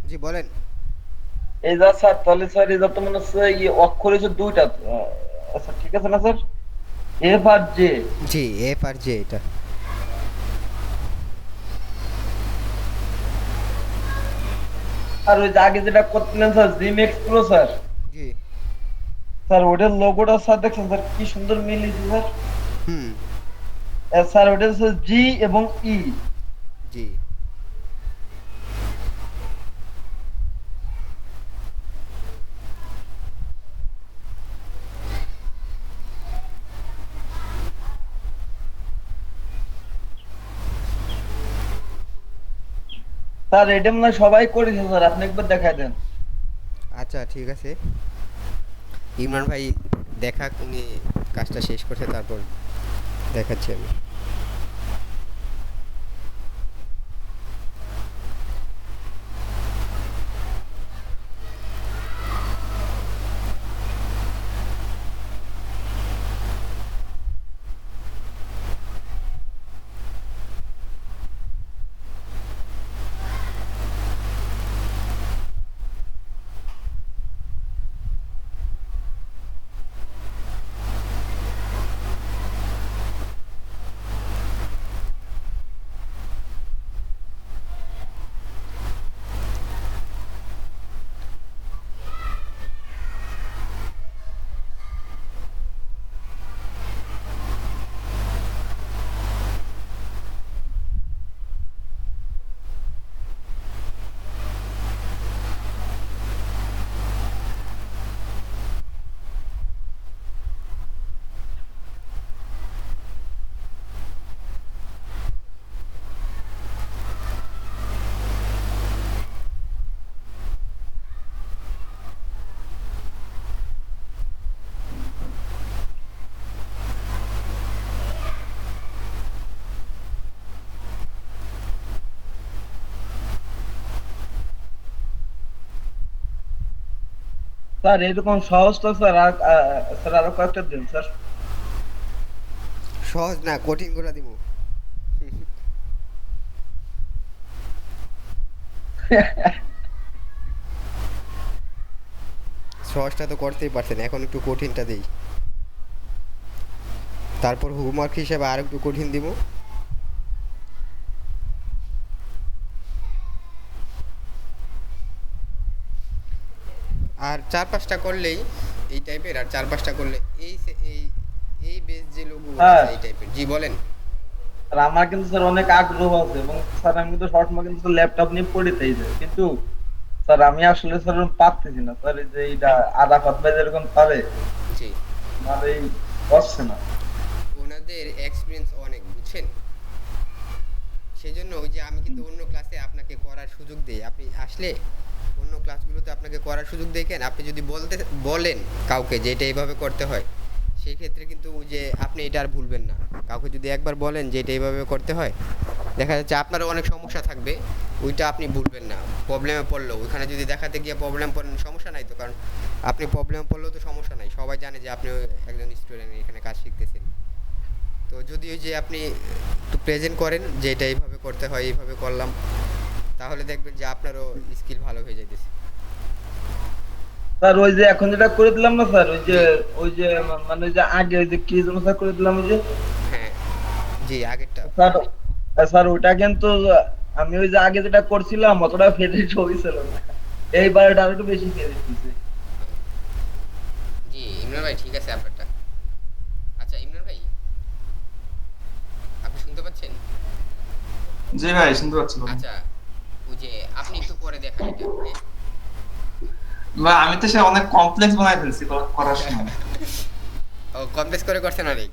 জি বলেন। এই যা স্যার, তাহলে স্যার এই যা তো মনে হচ্ছে অক্ষর হচ্ছে দুইটা। আচ্ছা ঠিক আছে না স্যার? F R J. জি এফ আর জে এটা। আর ওই যে আগে যেটা করছিলেন স্যার জিম এক্সপ্লো স্যার, জি। স্যার ওটার লোগোটা স্যার দেখছেন স্যার কি সুন্দর মিলিয়েছে স্যার। হুম। স্যার ওটা হচ্ছে জি এবং ই। জি। স্যার এটা মনে হয় সবাই করেছে স্যার, আপনি একবার দেখাই দেন। আচ্ছা ঠিক আছে, ইমরান ভাই দেখাক, উনি কাজটা শেষ করছে তারপর দেখাচ্ছি আমি। স্যার এরকম সহজ তো স্যার, আর স্যার আরো কয়েকটা দিন স্যার। সহজ না, কঠিন করে দিব। সহজটা তো করতেই পারছেন, এখন একটু কঠিনটা দিই, তারপর হোমওয়ার্ক হিসেবে আর একটু কঠিন দিব। আর 4-5টা করলেই এই টাইপের, আর 4-5টা করলে এই এই এই বেস যে লোগো হ্যাঁ। এই টাইপের। জি বলেন। আর আমার কিন্তু স্যার অনেক আগ্রহ আছে, এবং স্যার আমি কিন্তু সবসময় কিন্তু ল্যাপটপ নিয়ে পড়িতেই যাই, কিন্তু স্যার আমি আসলে স্যার পারতেছি না স্যার, এই যে এটা আরাফাত ভাই যেরকম পারে জি। আমার এই বসছে না। ওনাদের এক্সপিরিয়েন্স অনেক, বুঝছেন, সেজন্য ওই যে আমি কিন্তু অন্য ক্লাসে আপনাকে করার সুযোগ দেই, আপনি আসলে অন্য ক্লাসগুলোতে আপনাকে করার সুযোগ দেই। কেন, আপনি যদি বলেন কাউকে যে এটা এইভাবে করতে হয়, সেই ক্ষেত্রে কিন্তু ওই যে আপনি এটা আর ভুলবেন না। কাউকে যদি একবার বলেন যে এটা এইভাবে করতে হয়, দেখা যাচ্ছে আপনারও অনেক সমস্যা থাকবে, ওইটা আপনি ভুলবেন না। প্রবলেমে পড়লো ওইখানে যদি দেখাতে গিয়ে প্রবলেম পড়েন, সমস্যা নাই তো, কারণ আপনি প্রবলেমে পড়লেও তো সমস্যা নাই, সবাই জানে যে আপনি একজন স্টুডেন্ট এখানে কাজ শিখতেছেন। তো যদি ওই যে আপনি একটু প্রেজেন্ট করেন যে এটা এইভাবে করতে হয়, এইভাবে করলাম, তাহলে দেখবেন যে আপনারও স্কিল ভালো হয়ে যাইতেছে। স্যার ওই যে এখন যেটা করে দিলাম না স্যার, ওই যে মানে ওই যে আগে ওই যে কি যেন স্যার করে দিলাম ওই যে হ্যাঁ। জি, আগেরটা। স্যার, স্যার ওটা কিন্তু আমি ওই যে আগে যেটা করছিলাম অতটা ফেভারিট হয়েছিল না, এইবার এটা আরো একটু বেশি ফেভারিট হয়েছে। জি ইমরান ভাই, ঠিক আছে আপনারটা। আচ্ছা ইমরান ভাই, আপনি শুনতে পাচ্ছেন? জি ভাই শুনতে পাচ্ছি, বলুন। আচ্ছা, ওই যে আপনি একটু করে দেখান এটা, হ্যাঁ? বা আমি তো সে অনেক কমপ্লেক্স বানাই ফেলছি করার সময়। ও কমপ্লেক্স করে করছেন অনেক।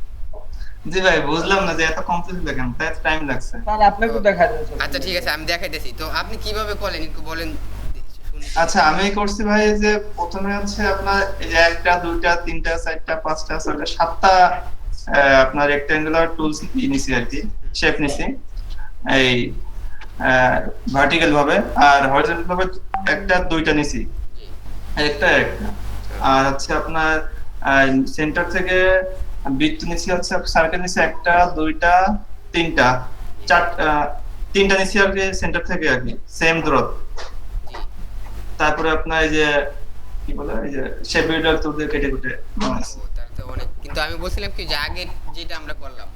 জি ভাই, বুঝলাম না যে এত কমপ্লেক্স দেখেন, তাই টাইম লাগছে। স্যার আপনি একটু দেখা দেন স্যার। আচ্ছা ঠিক আছে, আমি দেখাইতেছি। তো আপনি কিভাবে করলেন একটু বলেন শুনি। আচ্ছা, আমি করছি ভাই যে প্রথমে হচ্ছে আপনার এই যে একটা দুইটা তিনটা চারটা পাঁচটা ছয়টা সাতটা আপনার রেক্টাঙ্গুলার টুলস নিছি আর কি, শেপ নিছি এই ভার্টিক্যাল ভাবে, আর হরিজন্টাল ভাবে একটা দুইটা নিছি, জি। একটা আর হচ্ছে আপনার সেন্টার থেকে বৃত্ত নিছি, হচ্ছে সার্কেল নিছি একটা দুইটা তিনটা তিনটা নিছি আর কি সেন্টার থেকে আর কি, সেম দূরত্ব। জি। তারপরে আপনার এই যে কি বলে এই যে শেপ বিল্ডার তো দিয়ে কেটে কেটে বানাইছি। ও তাহলে তো অনেক, কিন্তু আমি বলছিলাম কি যে আগে যেটা আমরা করলাম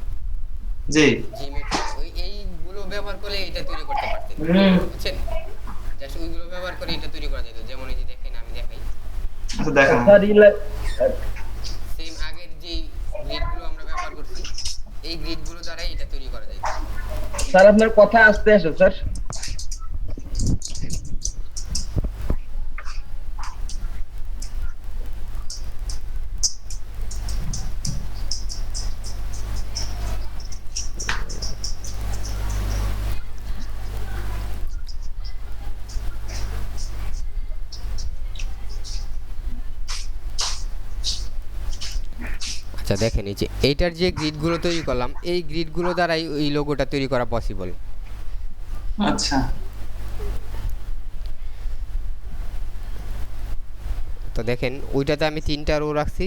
জি। জিমের, ওই এইগুলো ব্যবহার করলে এটা তৈরি করতে পারতেন, বুঝছেন? জাস্ট ওইগুলো ব্যবহার করে এটা তৈরি করা যেত, যেমন এই যে দেখেন আমি দেখাই আচ্ছা দেখেন স্যার সেম আগের যে গ্রিডগুলো আমরা ব্যবহার করছি এই গ্রিডগুলো দ্বারাই এটা তৈরি করা যায়। স্যার আপনার কথা আসতে আসে স্যার। আচ্ছা দেখেন এই যে এইটার যে গ্রিডগুলো তৈরি করলাম এই গ্রিডগুলো দ্বারাই ওই লোগোটা তৈরি করা পসিবল। আচ্ছা তো দেখেন ওইটাতে আমি 3টা রো রাখছি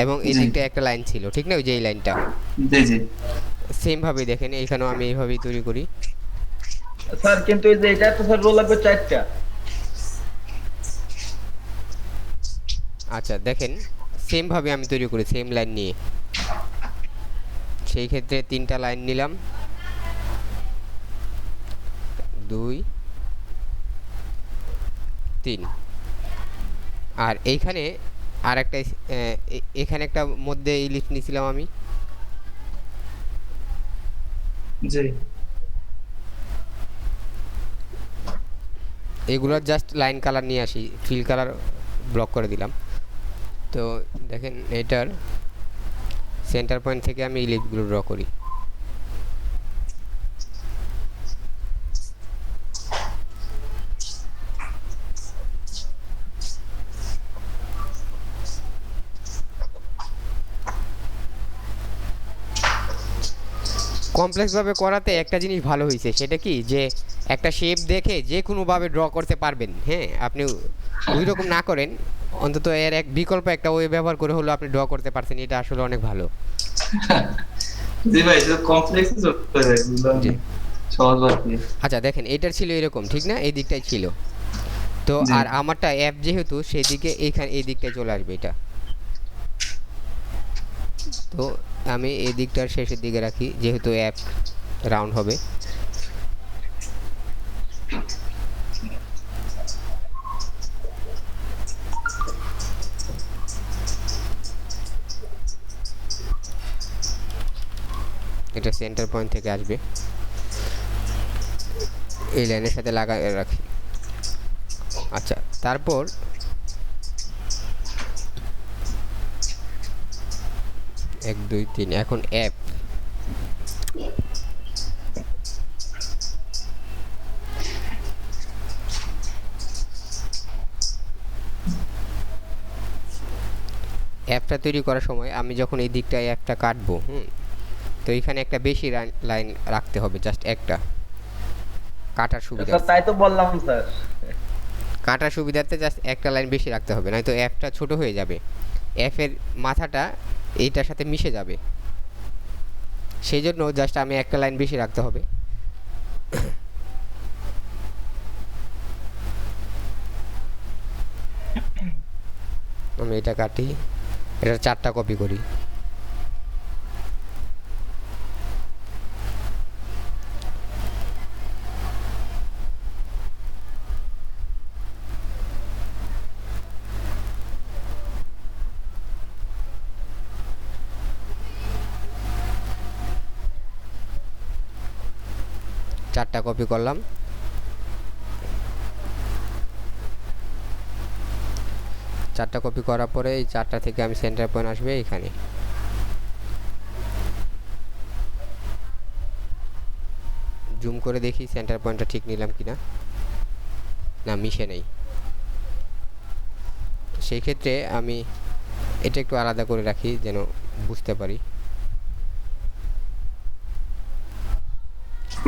এবং এই জি। দিকটা একটা লাইন ছিল, ঠিক না, ওই যে এই লাইনটা জি জি সেম ভাবে দেখেন এইখানেও আমি এইভাবেই তৈরি করি। স্যার কিন্তু এই যে এটা তো স্যার রো লাগবে 4টা। আচ্ছা দেখেন সেম ভাবে আমি তৈরি করি সেম লাইন নিয়ে, সেই ক্ষেত্রে 3টা লাইন নিলাম 2 3 আর এইখানে আর একটা এখানে একটা মধ্যে ইলিশ নিয়েছিলাম আমি, জি এগুলোর জাস্ট লাইন কালার নিয়ে আসি, ফিল কালার ব্লক করে দিলাম। তো দেখেন এটার সেন্টার পয়েন্ট থেকে আমি ইলিপগুলো ড্র করি। কমপ্লেক্সভাবে করাতে একটা জিনিস ভালো হয়েছে, সেটা কি যে একটা শেপ দেখে যে কোনোভাবে ড্র করতে পারবেন। হ্যাঁ, আপনি ওই রকম না করেন অন্তত এর এক বিকল্প একটা ওয়ে ব্যবহার করে হলো আপনি ড্র করতে পারছেন, এটা আসলে অনেক ভালো। জি ভাই এটা কমপ্লেক্স হয়ে যায় বুঝলাম জি। সহজ বাকি আচ্ছা দেখেন এটার ছিল এরকম, ঠিক না, এই দিকটাই ছিল। তো জি। আর আমারটা অ্যাপ যেহেতু সেদিকে এইখানে এই দিকটায় চলে আসবে এটা, তো আমি এই দিকটার শেষের দিকে রাখি যেহেতু অ্যাপ রাউন্ড হবে। এটা সেন্টার পয়েন্ট থেকে আসবে, এই লাইনের সাথে লাগায় রাখি। আচ্ছা তারপর এক দুই তিন, এখন অ্যাপ অ্যাপটা তৈরি করার সময় আমি যখন এই দিকটায় অ্যাপটা কাটবো, তো এখানে একটা বেশি লাইন রাখতে হবে, জাস্ট একটা কাটার সুবিধা, স্যার তাই তো বললাম স্যার। কাটার সুবিধাতে জাস্ট একটা লাইন বেশি রাখতে হবে, নয়তো অ্যাপটা ছোট হয়ে যাবে, অ্যাপের মাথাটা এইটার সাথে মিশে যাবে, সেই জন্য জাস্ট আমি একটা লাইন বেশি রাখতে হবে। আমি এটা কাটি, এটা 4টা কপি করি। চারটা কপি করলাম, চারটা কপি করার পরে এই 4টা থেকে আমি সেন্টার পয়েন্ট আসবে এখানে, জুম করে দেখি সেন্টার পয়েন্টটা ঠিক নিলাম কিনা, না মিশে নেই, সেই ক্ষেত্রে আমি এটা একটু আলাদা করে রাখি যেন বুঝতে পারি।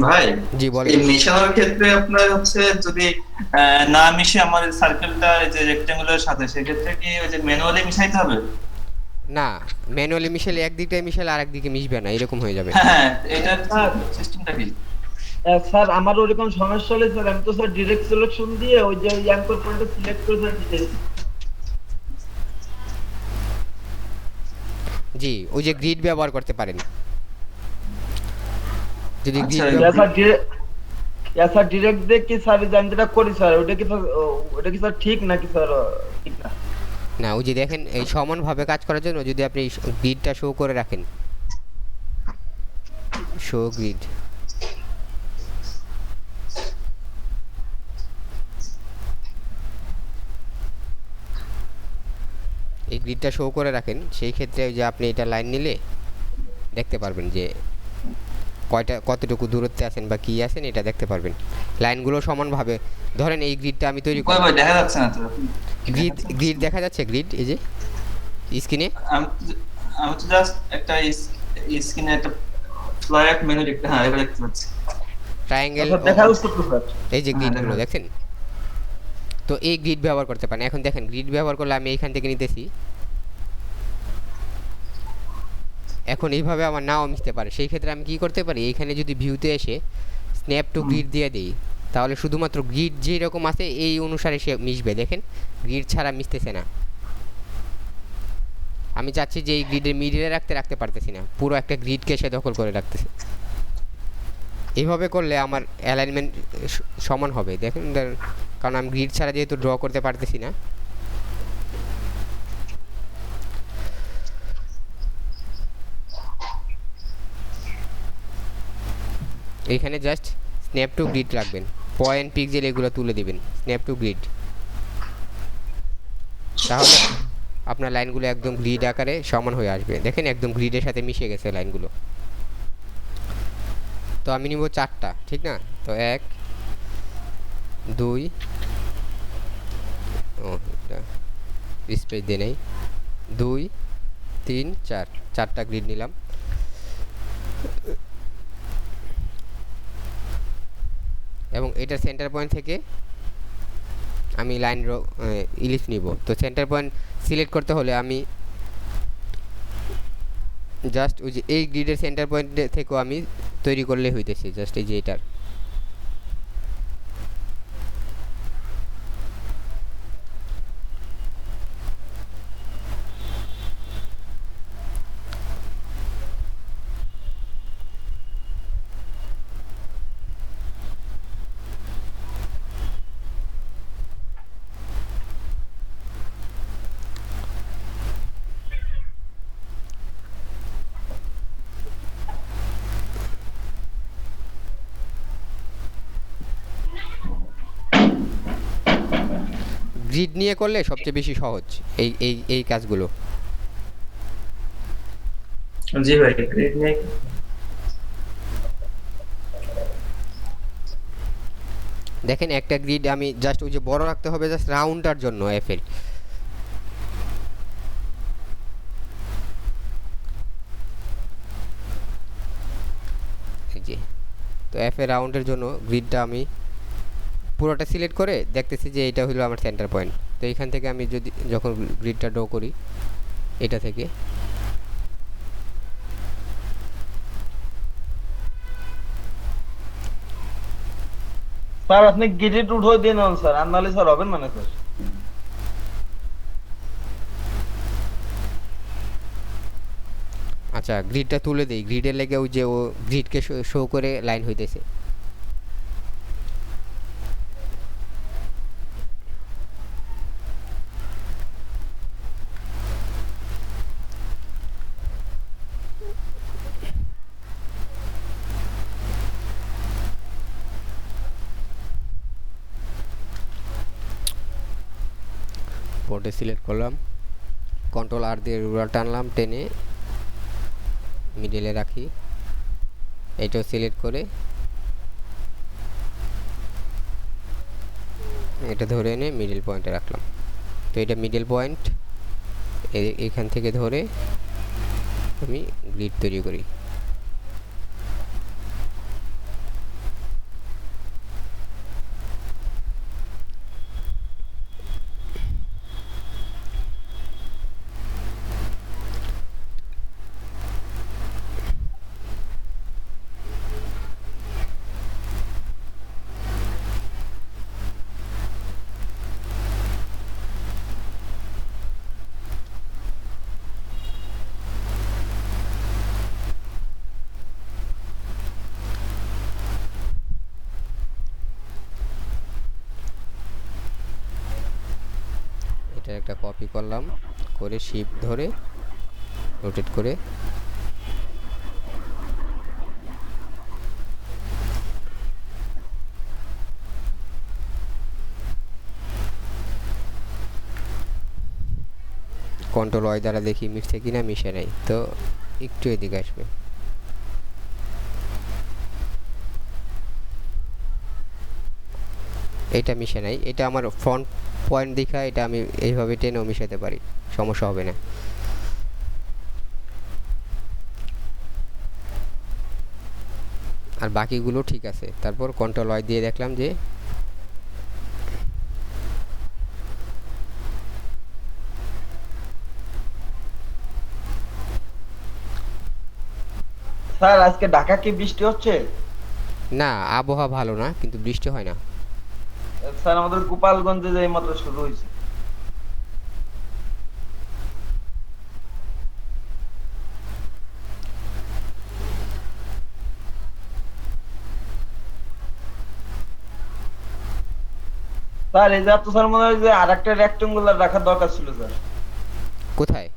ভাই জি বলেন। এই মিশানোর ক্ষেত্রে আপনার হচ্ছে যদি না মিশে আমার সার্কেলটা এই যে রেক্ট্যাঙ্গুলার সাথে সেক্ষেত্রে কি ওই যে ম্যানুয়ালি মিশাইতে হবে? না, ম্যানুয়ালি মিশালে একদিকটায় মিশালে আর একদিকে মিশবে না, এরকম হয়ে যাবে। হ্যাঁ এটা সিস্টেমটা কি? স্যার আমার ওরকম সমস্যা হলে স্যার আমি তো স্যার ডিরেক্ট সিলেকশন দিয়ে ওই যে অ্যাঙ্কর পয়েন্টটা সিলেক্ট করে স্যার দিতে। জি, ওই যে গ্রিড ব্যবহার করতে পারেন, যদি আচ্ছা, গ্রিড স্যার স্যার ডিরেক্ট দিয়ে কি স্যার যেটা করি স্যার ওটা কি স্যার ঠিক নাকি স্যার ঠিক না? না, ওই যে দেখেন এই সমানভাবে কাজ করার জন্য যদি আপনি গ্রিডটা শো করে রাখেন, শো গ্রিড, এই গ্রিডটা শো করে রাখেন, সেই ক্ষেত্রে ওই যে আপনি এটা লাইন নিলে দেখতে পারবেন যে কতটুকু দূরত্বে আছেন বা কি আছেন এটা দেখতে পারবেন। লাইনগুলো সমানভাবে ধরেন এই গ্রিডটা আমি তৈরি কই করি, ভাই দেখা যাচ্ছে না তো। গ্রিড দেখা যাচ্ছে, গ্রিড এই যে স্ক্রিনে আমি তো জাস্ট একটা স্ক্রিনে একটা ফ্লাইট মেনু দেখতে, হ্যাঁ এবার দেখতে পাচ্ছি। ট্রায়াঙ্গেল, স্যার দেখা যাচ্ছে তো স্যার। এই যে হ্যাঁ, গ্রিডগুলো দেখা দেখছেন। তো এই গ্রিড ব্যবহার করতে পারেন। এখন দেখেন গ্রিড ব্যবহার করলে আমি এইখান থেকে নিতেছি, এখন এইভাবে আমার নাও মিশতে পারে। সেই ক্ষেত্রে আমি কি করতে পারি, এইখানে যদি ভিউতে এসে স্ন্যাপ টু গ্রিড দিয়ে দিই, তাহলে শুধুমাত্র গ্রিড যেই রকম আছে এই অনুসারে সে মিশবে। দেখেন গ্রিড ছাড়া মিশতেছে না। আমি চাচ্ছি যে এই গ্রিডের মিডিলে রাখতে পারতেছি না, পুরো একটা গ্রিডকে সে দখল করে রাখতেছে। এইভাবে করলে আমার অ্যালাইনমেন্ট সমান হবে। দেখেন কারণ আমি গ্রিড ছাড়া যেহেতু ড্র করতে পারতেছি না। এইখানে জাস্ট স্ন্যাপ টু গ্রিড রাখবেন, পয়েন্ট পিক্সেল এগুলো তুলে দিবেন, স্ন্যাপ টু গ্রিড, তাহলে আপনার লাইনগুলো একদম গ্রিড আকারে সমান হয়ে আসবে। দেখেন একদম গ্রিডের সাথে মিশে গেছে লাইনগুলো। তো আমি নিব 4টা, ঠিক না? তো 1 2, ও স্পেস দিয়ে নেই, 2 3 4, 4টা গ্রিড নিলাম। এবং এটার সেন্টার পয়েন্ট থেকে আমি লাইন ইলিশ নিব। তো সেন্টার পয়েন্ট সিলেক্ট করতে হলে আমি জাস্ট ওই যে এই গ্রিডের সেন্টার পয়েন্ট থেকেও আমি তৈরি করলে হইতেছে, জাস্ট এই যে এটার। গ্রিড নিয়ে করলে সবচেয়ে বেশি সহজ এই এই এই কাজগুলো। জি ভাই, গ্রিড নেই। দেখেন একটা গ্রিড আমি জাস্ট ওই যে বড় রাখতে হবে জাস্ট রাউন্ডটার জন্য এফের। এই যে তো এফ এ রাউন্ডের জন্য গ্রিডটা আমি পুরোটা সিলেক্ট করে দেখতেছি যে এটা হলো আমার সেন্টার পয়েন্ট। তো এইখান থেকে আমি যদি যখন গ্রিডটা ড্র করি এটা থেকে, স্যার আপনি গিরিট উঠো দিন স্যার, আর নাহলে স্যার হবেন মানে স্যার। আচ্ছা গ্রিডটা তুলে দিই, গ্রিডের লেগে ওই যে ও গ্রিডকে শো করে লাইন হইতেছে। পোর্টে সিলেক্ট করলাম, কন্ট্রোল আর দিয়ে রুলার টানলাম, টেনে মিডলে রাখি, এইটাও সিলেক্ট করে এটা ধরে এনে মিডল পয়েন্টে রাখলাম। তো এটা মিডল পয়েন্ট, এখান থেকে ধরে আমি গ্রিড তৈরি করি। এটা একটা কপি করলাম, করে শিফট ধরে রোটেট করে কন্ট্রোল ওয়াই দ্বারা দেখি মিশছে কিনা, মিশে নাই, তো একটু এদিকে আসবে। এটা মিশে নাই, এটা আমার ফ্রন্ট পয়েন্ট দেখা এটা আমি এইভাবে টেনেও মিশাতে পারি, সমস্যা হবে না। আর বাকিগুলো ঠিক আছে। তারপর কন্ট্রোল ওয়াই দিয়ে দেখলাম যে স্যার আজকে ঢাকা কি বৃষ্টি হচ্ছে? না, আবহাওয়া ভালো না, কিন্তু বৃষ্টি হয় না। স্যার আমাদের গোপালগঞ্জে যে এইমাত্র শুরু হয়েছে। স্যার এই যে তো স্যার মনে হয় যে আরেকটা রেক্টেঙ্গুলার রাখার দরকার ছিল স্যার। কোথায়?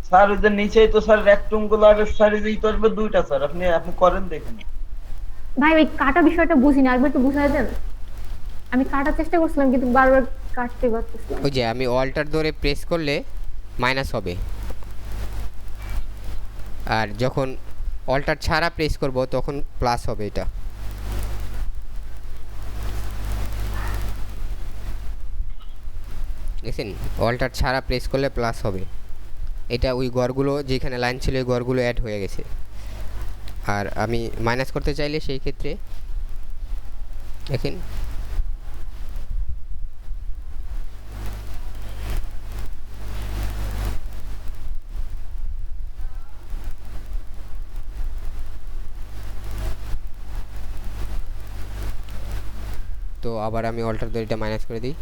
স্যার ওই যে নিচেই তো স্যার রেক্টেঙ্গুলার স্যার এই যে ই তো আসবে দুইটা স্যার, আপনি আপনি করেন দেখেন। ভাই ওই কাটা বিষয়টা বুঝিনি, আরেকবার একটু বুঝাই দেন। আমি কাটার চেষ্টা করছিলাম কিন্তু বারবার কাটতে পারতেছিলাম। ওই যে আমি অল্টার ধরে প্রেস করলে মাইনাস হবে, আর যখন অল্টার ছাড়া প্রেস করব তখন প্লাস হবে। এটা দেখছেন, অল্টার ছাড়া প্রেস করলে প্লাস হবে। এটা ওই ঘরগুলো যেখানে লাইন ছিল ওই ঘরগুলো অ্যাড হয়ে গেছে। আর আমি মাইনাস করতে চাইলে সেই ক্ষেত্রে দেখেন তো আবার আমি অল্টার ধরে এটা মাইনাস করে দিই।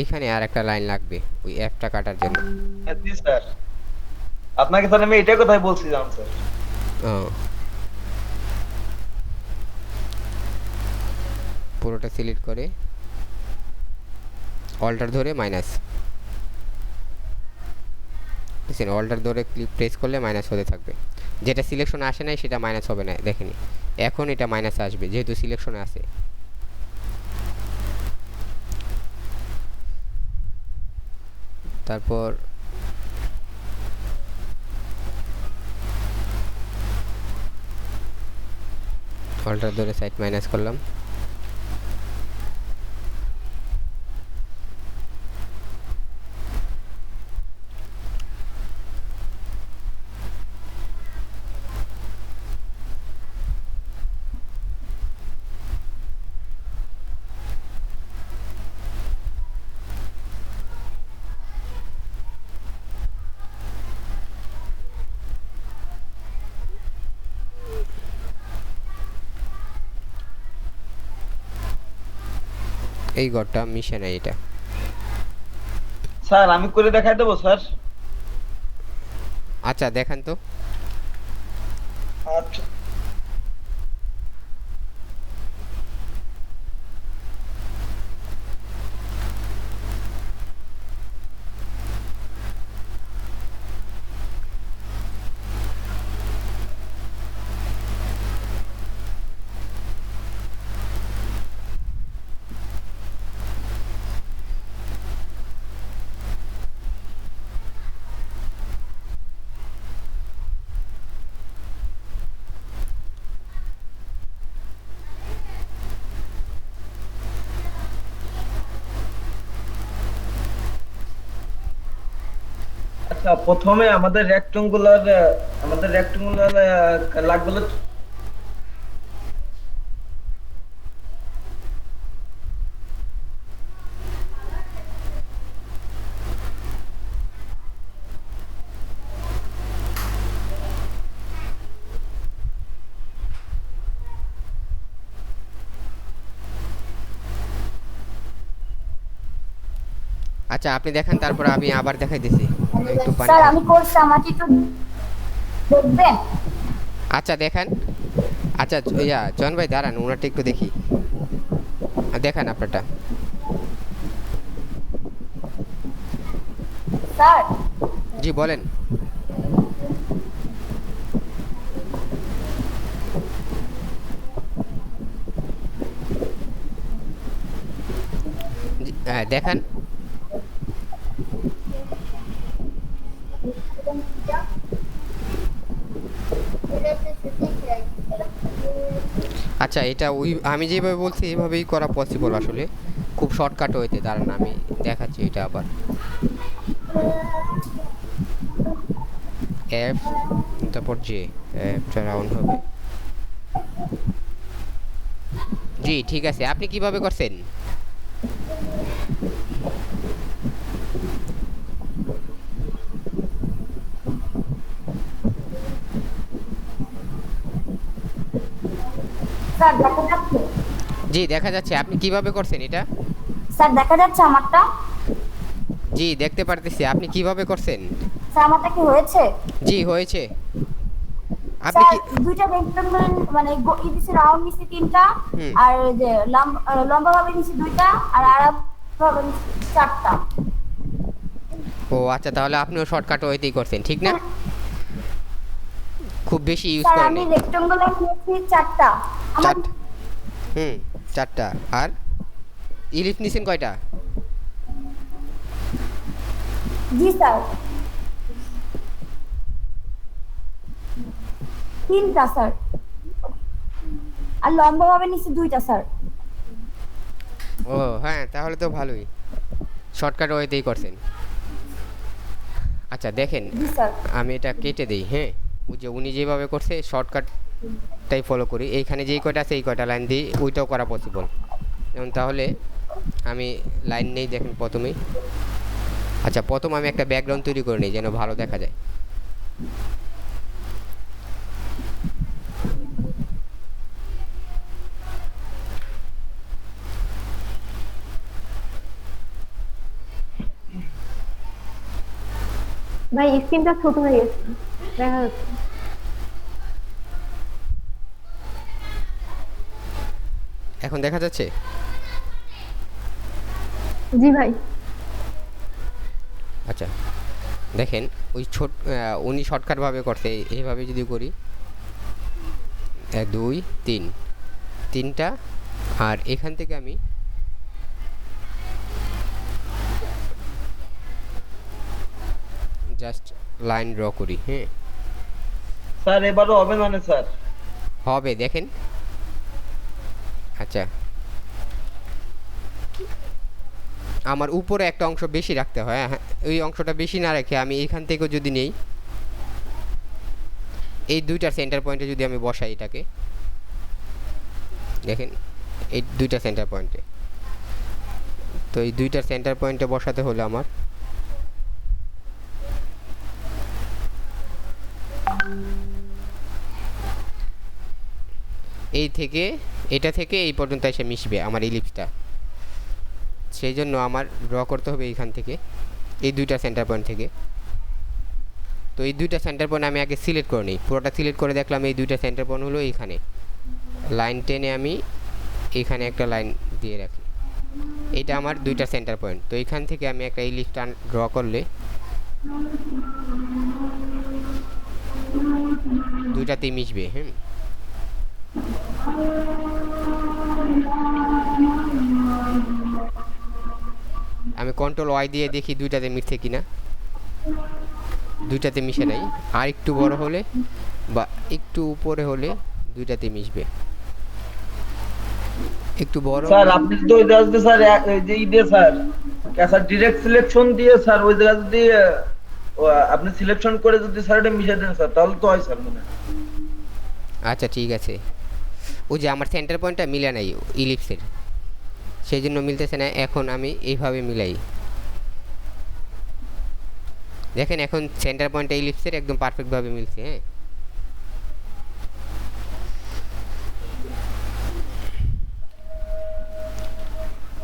এইখানে আর একটা লাইন লাগবে ওই অ্যাপটা কাটার জন্য। জি স্যার, আপনাকে স্যার আমি এটাই কথাই বলছিলাম স্যার। পুরোটা সিলেক্ট করে অল্টার ধরে মাইনাস, দেখছেন অল্টার ধরে ক্লিক প্রেস করলে মাইনাস হতে থাকবে। যেটা সিলেকশনে আসে নাই সেটা মাইনাস হবে না, দেখেনি এখন এটা মাইনাস আসবে যেহেতু সিলেকশনে আছে। তারপর অল্টার ধরে সাইড মাইনাস করলাম। এই ঘরটা মিশে নাই এটা। স্যার আমি করে দেখাই দেবো স্যার। আচ্ছা দেখান তো। আচ্ছা আচ্ছা, প্রথমে আমাদের রেক্টেঙ্গুলার লাগবে হলো আচ্ছা আপনি দেখান, তারপর আমি আবার দেখাইতেছি। একটু পানি স্যার খাই। আমি করছি, আমাকে একটু দেখবেন? আচ্ছা দেখান। আচ্ছা ইয়া জন ভাই দাঁড়ান, ওনারটা একটু দেখি। দেখান আপনারটা। স্যার জি বলেন। দেখান। আচ্ছা এটা ওই আমি যেভাবে বলছি এভাবেই করা পসিবল আসলে, খুব শর্টকাট হইতে। দাঁড়ান আমি দেখাচ্ছি এটা আবার। এফ, তারপর জে, এফটা রাউন্ড হবে। জি ঠিক আছে, আপনি কিভাবে করছেন? স্যার দেখা যাচ্ছে? জি দেখা যাচ্ছে, আপনি কিভাবে করছেন এটা? স্যার দেখা যাচ্ছে আমারটা? জি দেখতে পারতেছি, আপনি কিভাবে করছেন? স্যার আমারটা কি হয়েছে? জি হয়েছে। আপনি স্যার কি দুইটা রেক্টাঙ্গেল মানে ইদিছে রাউন্ড নিছি তিনটা, হুম। আর ওই যে লম্বা ভাবে নিছি দুইটা, আর আড়া ভাবে নিছি চারটা। ও আচ্ছা, তাহলে আপনিও শর্টকাট ওইতেই করছেন ঠিক না? খুব বেশি ইউজ স্যার করেন আমি নাই। রেক্টাঙ্গেল নিয়েছি চারটা। আমার চার হুম, চারটা। আর ইলিশ নিছেন কয়টা? জি স্যার তিনটা স্যার, আর লম্বা ভাবে নিছি দুইটা স্যার। ও হ্যাঁ, তাহলে তো ভালোই, শর্টকাট ওয়েতেই করছেন। আচ্ছা দেখেন, জি স্যার। আমি এটা কেটে দিই। হ্যাঁ, ওই যে উনি যেভাবে করছে শর্টকাটটাই ফলো করি। এইখানে যেই কয়টা আছে এই কয়টা লাইন দিই, ওইটাও করা পসিবল। যেমন তাহলে আমি লাইন নেই, দেখেন প্রথমেই। আচ্ছা প্রথম আমি একটা ব্যাকগ্রাউন্ড তৈরি করে নিই যেন ভালো দেখা যায়। ভাই স্ক্রিনটা ছোট হয়ে গেছে, দেখা যাচ্ছে। এখন দেখা যাচ্ছে? জি ভাই। আচ্ছা দেখেন, ওই উনি শর্টকাটভাবে করছে, এইভাবে যদি করি 1 2 3 তিনটা, আর এখান থেকে আমি জাস্ট লাইন ড্র করি। হ্যাঁ স্যার এবারও হবে না না স্যার? হবে দেখেন। আচ্ছা আমার উপরে একটা অংশ বেশি রাখতে হয়, হ্যাঁ ওই অংশটা বেশি না রেখে আমি এখান থেকেও যদি নেই, এই দুইটার সেন্টার পয়েন্টে যদি আমি বসাই এটাকে, দেখেন এই দুইটা সেন্টার পয়েন্টে। তো এই দুইটার সেন্টার পয়েন্টে বসাতে হলো আমার এই থেকে, এটা থেকে এই পর্যন্ত এসে মিশবে আমার ইলিপসটা। সেই জন্য আমার ড্র করতে হবে এইখান থেকে, এই দুইটা সেন্টার পয়েন্ট থেকে। তো এই দুইটা সেন্টার পয়েন্ট আমি আগে সিলেক্ট করে নিই, পুরোটা সিলেক্ট করে দেখলাম এই দুইটা সেন্টার পয়েন্ট হলো এইখানে। লাইন টেনে আমি এইখানে একটা লাইন দিয়ে রাখি, এটা আমার দুইটা সেন্টার পয়েন্ট। তো এইখান থেকে আমি একটা ইলিপস ড্র করলে দুইটাতেই মিশবে। হ্যাঁ আমি কন্ট্রোল ওয়াই দিয়ে দেখি দুইটাতে মিশছে কিনা। দুইটাতে মিশে নাই, আর একটু বড় হলে বা একটু উপরে হলে দুইটাতে মিশবে। একটু বড় স্যার আপনি তো ওই জায়গাতে স্যার এই যে ই দিয়ে স্যার স্যার ডিরেক্ট সিলেকশন দিয়ে স্যার ওই জায়গা যদি আপনি সিলেকশন করে যদি স্যার এটা মিশিয়ে দেন স্যার, তাহলে তো হয় স্যার মনে হয়। আচ্ছা ঠিক আছে, ওই যে আমার সেন্টার পয়েন্টটা মিলে নাই ইলিপসের, সেই জন্য মিলতেছে না। এখন আমি এইভাবে মিলাই, দেখেন এখন সেন্টার পয়েন্টটা ইলিপসের একদম পারফেক্টভাবে মিলছে। হ্যাঁ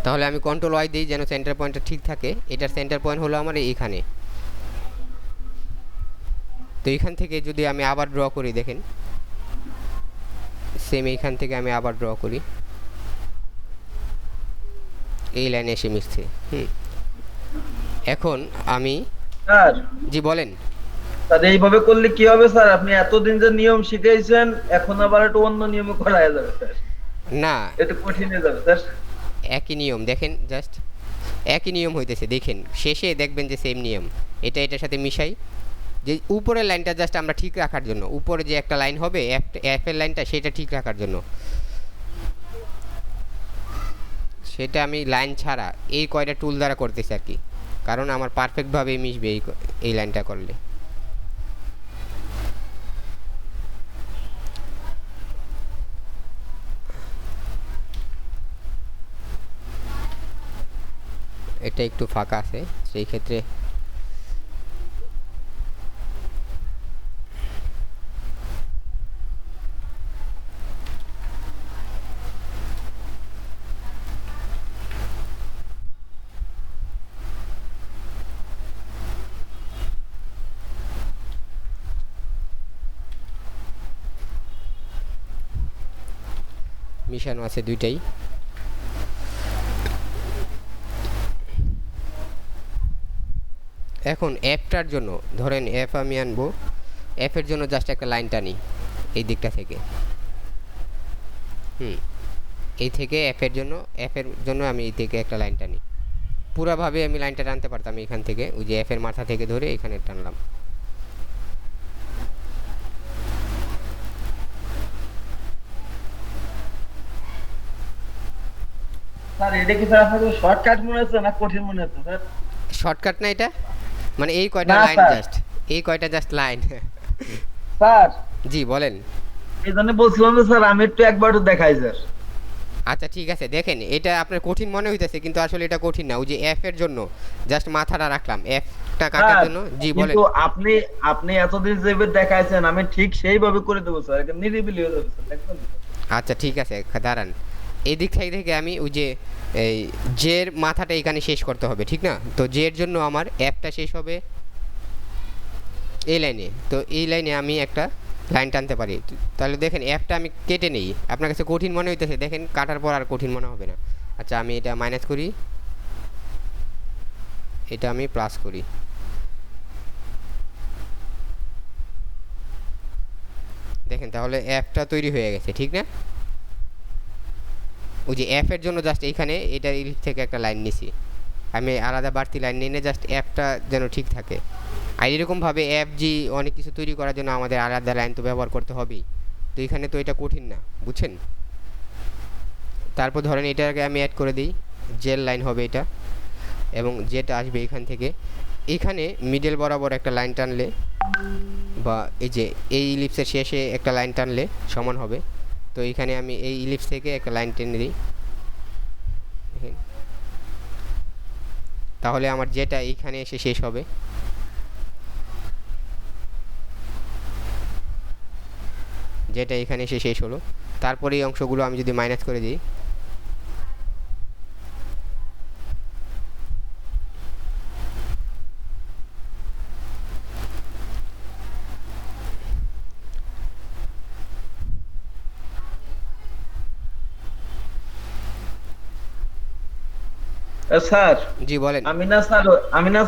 তাহলে আমি কন্ট্রোল ওয়াই দিই যেন সেন্টার পয়েন্টটা ঠিক থাকে। এটার সেন্টার পয়েন্ট হলো আমার এইখানে। তো এইখান থেকে যদি আমি আবার ড্র করি, দেখেন সেম এইখান থেকে আমি আবার ড্র করি, এই লাইনে এসে মিশছে। এখন আমি স্যার জি বলেন। স্যার এইভাবে করলে কি হবে স্যার? আপনি এতদিন যে নিয়ম শিখাইছেন এখন আবার একটু অন্য নিয়মে করা যাবে স্যার, না, একটু কঠিন হয়ে যাবে স্যার। একই নিয়ম, দেখেন জাস্ট একই নিয়ম হইতেছে, দেখেন শেষে দেখবেন যে সেম নিয়ম। এটা এটার সাথে মিশাই, যে উপরের লাইনটা জাস্ট আমরা ঠিক রাখার জন্য, উপরে যে একটা লাইন হবে এফ এর লাইনটা, সেটা ঠিক রাখার জন্য, সেটা আমি লাইন ছাড়া এই কয়টা টুল দ্বারা করতেছি আর কি, কারণ আমার পারফেক্টভাবে মিশবে এই লাইনটা করলে। এটা একটু ফাঁকা আছে, সেই ক্ষেত্রে মিশানো আছে দুইটাই। এখন এফটার জন্য ধরেন এফ আমি আনবো, এফের জন্য জাস্ট একটা লাইন টানি এই দিকটা থেকে, এই থেকে এফের জন্য আমি এই থেকে একটা লাইন টানি। পুরাভাবে আমি লাইনটা টানতে পারতাম এখান থেকে, ওই যে এফের মাথা থেকে ধরে এখানে টানলাম। স্যার এটা কি স্যার আপনার শর্টকাট মনে হচ্ছে না কঠিন মনে হচ্ছে স্যার? শর্টকাট না এটা, মানে এই কয়টা না, লাইন স্যার। জাস্ট, এই কয়টা জাস্ট লাইন। স্যার জি বলেন। এই জন্য বলছিলাম যে স্যার আমি একটু একবার একটু দেখাই স্যার। আচ্ছা ঠিক আছে, দেখেন এটা আপনার কঠিন মনে হইতেছে, কিন্তু আসলে এটা কঠিন না। ওই যে এফ এর জন্য জাস্ট মাথাটা রাখলাম, এফটা কাটার স্যার, জন্য। জি বলেন। কিন্তু আপনি আপনি এতদিন যেভাবে দেখাইছেন আমি ঠিক সেইভাবে করে দেবো স্যার, এটা নিরিবিলি হয়ে যাবে স্যার, দেখবেন তো? আচ্ছা ঠিক আছে, দাঁড়ান, এই দিক থেকে আমি ওই যে এই জের মাথাটা এখানে শেষ করতে হবে, ঠিক না? তো জের জন্য আমার অ্যাপটা শেষ হবে এই লাইনে, তো এই লাইনে আমি একটা লাইন টানতে পারি। তাহলে দেখেন অ্যাপটা আমি কেটে নেই, আপনার কাছে কঠিন মনে হইতেছে, দেখেন কাটার পর আর কঠিন মনে হবে না। আচ্ছা আমি এটা মাইনাস করি, এটা আমি প্লাস করি, দেখেন তাহলে অ্যাপটা তৈরি হয়ে গেছে, ঠিক না? ওই যে অ্যাপের জন্য জাস্ট এইখানে এটা থেকে একটা লাইন নিছি, আমি আলাদা বাড়তি লাইন নিয়ে জাস্ট অ্যাপটা যেন ঠিক থাকে। আর এরকমভাবে অ্যাপ জি অনেক কিছু তৈরি করার জন্য আমাদের আলাদা লাইন তো ব্যবহার করতে হবেই, তো এখানে তো এটা কঠিন না, বুঝছেন? তারপর ধরেন এটাকে আমি অ্যাড করে দিই, জেল লাইন হবে এটা, এবং যেটা আসবে এখান থেকে এখানে মিডল বরাবর একটা লাইন টানলে, বা এই যে এই ইলিপসের শেষে একটা লাইন টানলে সমান হবে। তো এইখানে আমি এই ইলিপস থেকে একটা লাইন টেনে দিই, তাহলে আমার যেটা এইখানে এসে শেষ হবে। যেটা এখানে এসে শেষ হলো, তারপরে এই অংশগুলো আমি যদি মাইনাস করে দিই, স্যার জি বলেন। আমি না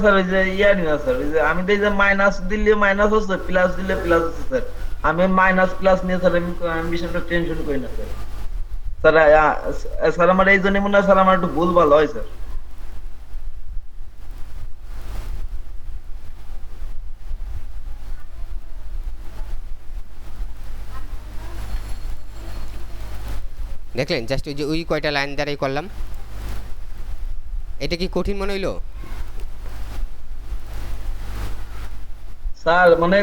স্যার ওই যে ইয়ারি না স্যার, ওই যে আমি দেই যে মাইনাস দিলে মাইনাস হচ্ছে, প্লাস দিলে প্লাস হচ্ছে স্যার। আমি মাইনাস প্লাস নিয়ে স্যার আমি বিষয়টা টেনশন করি না স্যার। স্যার স্যার আমার এই জন্য মনে হয় স্যার আমার একটু ভুল ভালো হয় স্যার। দেখলেন জাস্ট ওই যে ওই কয়টা লাইন দ্বারাই করলাম। এটা কি কঠিন মনে হইলো? স্যার মানে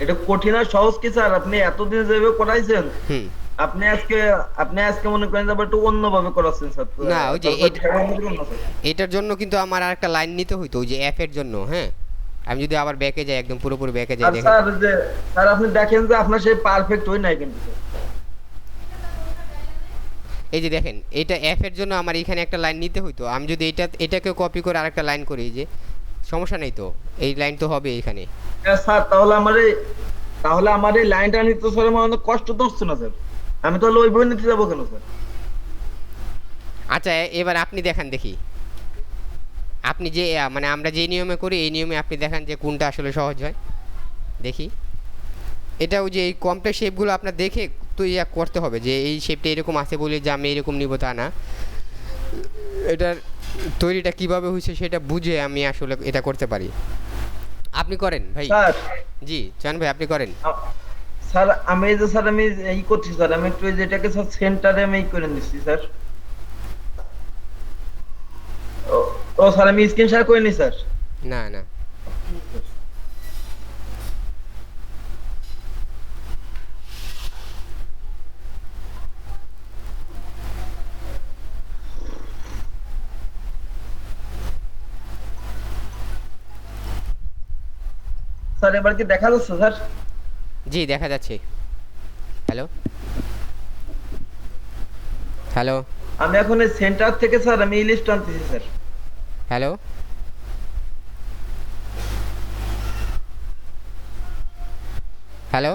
এটা কঠিন আর সহজ কি স্যার? আপনি এতদিন যেভাবে করাইছেন, হুম আপনি আজকে মনে করেন যে আবার একটু অন্যভাবে করাচ্ছেন স্যার। না, ওই যে তারপর এটার জন্য কিন্তু আমার আর একটা লাইন নিতে হইতো, ওই যে এফ এর জন্য। হ্যাঁ, আমি যদি আবার ব্যাকে যাই, একদম পুরোপুরি ব্যাকে যাই, আর দেখেন স্যার যে স্যার আপনি দেখেন যে আপনার সেই পারফেক্ট হয় নাই কিন্তু স্যার। এই যে দেখেন এটা এফ এর জন্য আমার এখানে একটা লাইন নিতে হইতো, আমি যদি এটাকে কপি করে আরেকটা লাইন করি, এই যে সমস্যা নেই তো, এই লাইন তো হবে এখানে। স্যার তাহলে আমার এই লাইনটা নিতে স্যার আমার অনেক কষ্ট তো হচ্ছে না স্যার, আমি তাহলে ওই বই নিতে যাবো কেন স্যার? আচ্ছা এবার আপনি দেখান দেখি, আপনি যে মানে আমরা যে নিয়মে করি এই নিয়মে আপনি দেখান যে কোনটা আসলে সহজ হয় দেখি। এটা ওই যে এই কমপ্লেক্স শেপগুলো আপনার দেখে তো ইয়া করতে হবে যে এই শেপটা এরকম আছে বলে যে আমি এরকম নিব তা না, এটার তৈরিটা কিভাবে হয়েছে সেটা বুঝে আমি আসলে এটা করতে পারি। আপনি করেন ভাই। স্যার জি চান ভাই আপনি করেন। স্যার আমি এই যে স্যার আমি এই করছি স্যার, আমি একটু এই যেটাকে স্যার সেন্টারে আমি এই করে নিচ্ছি স্যার। ও স্যার আমি স্ক্রিন শেয়ার করে নি স্যার। না না স্যার এবার কি দেখা যাচ্ছে স্যার? জি দেখা যাচ্ছে। হ্যালো হ্যালো আমি এখন এই সেন্টার থেকে স্যার আমি এই লিস্ট আনতেছি স্যার। হ্যালো হ্যালো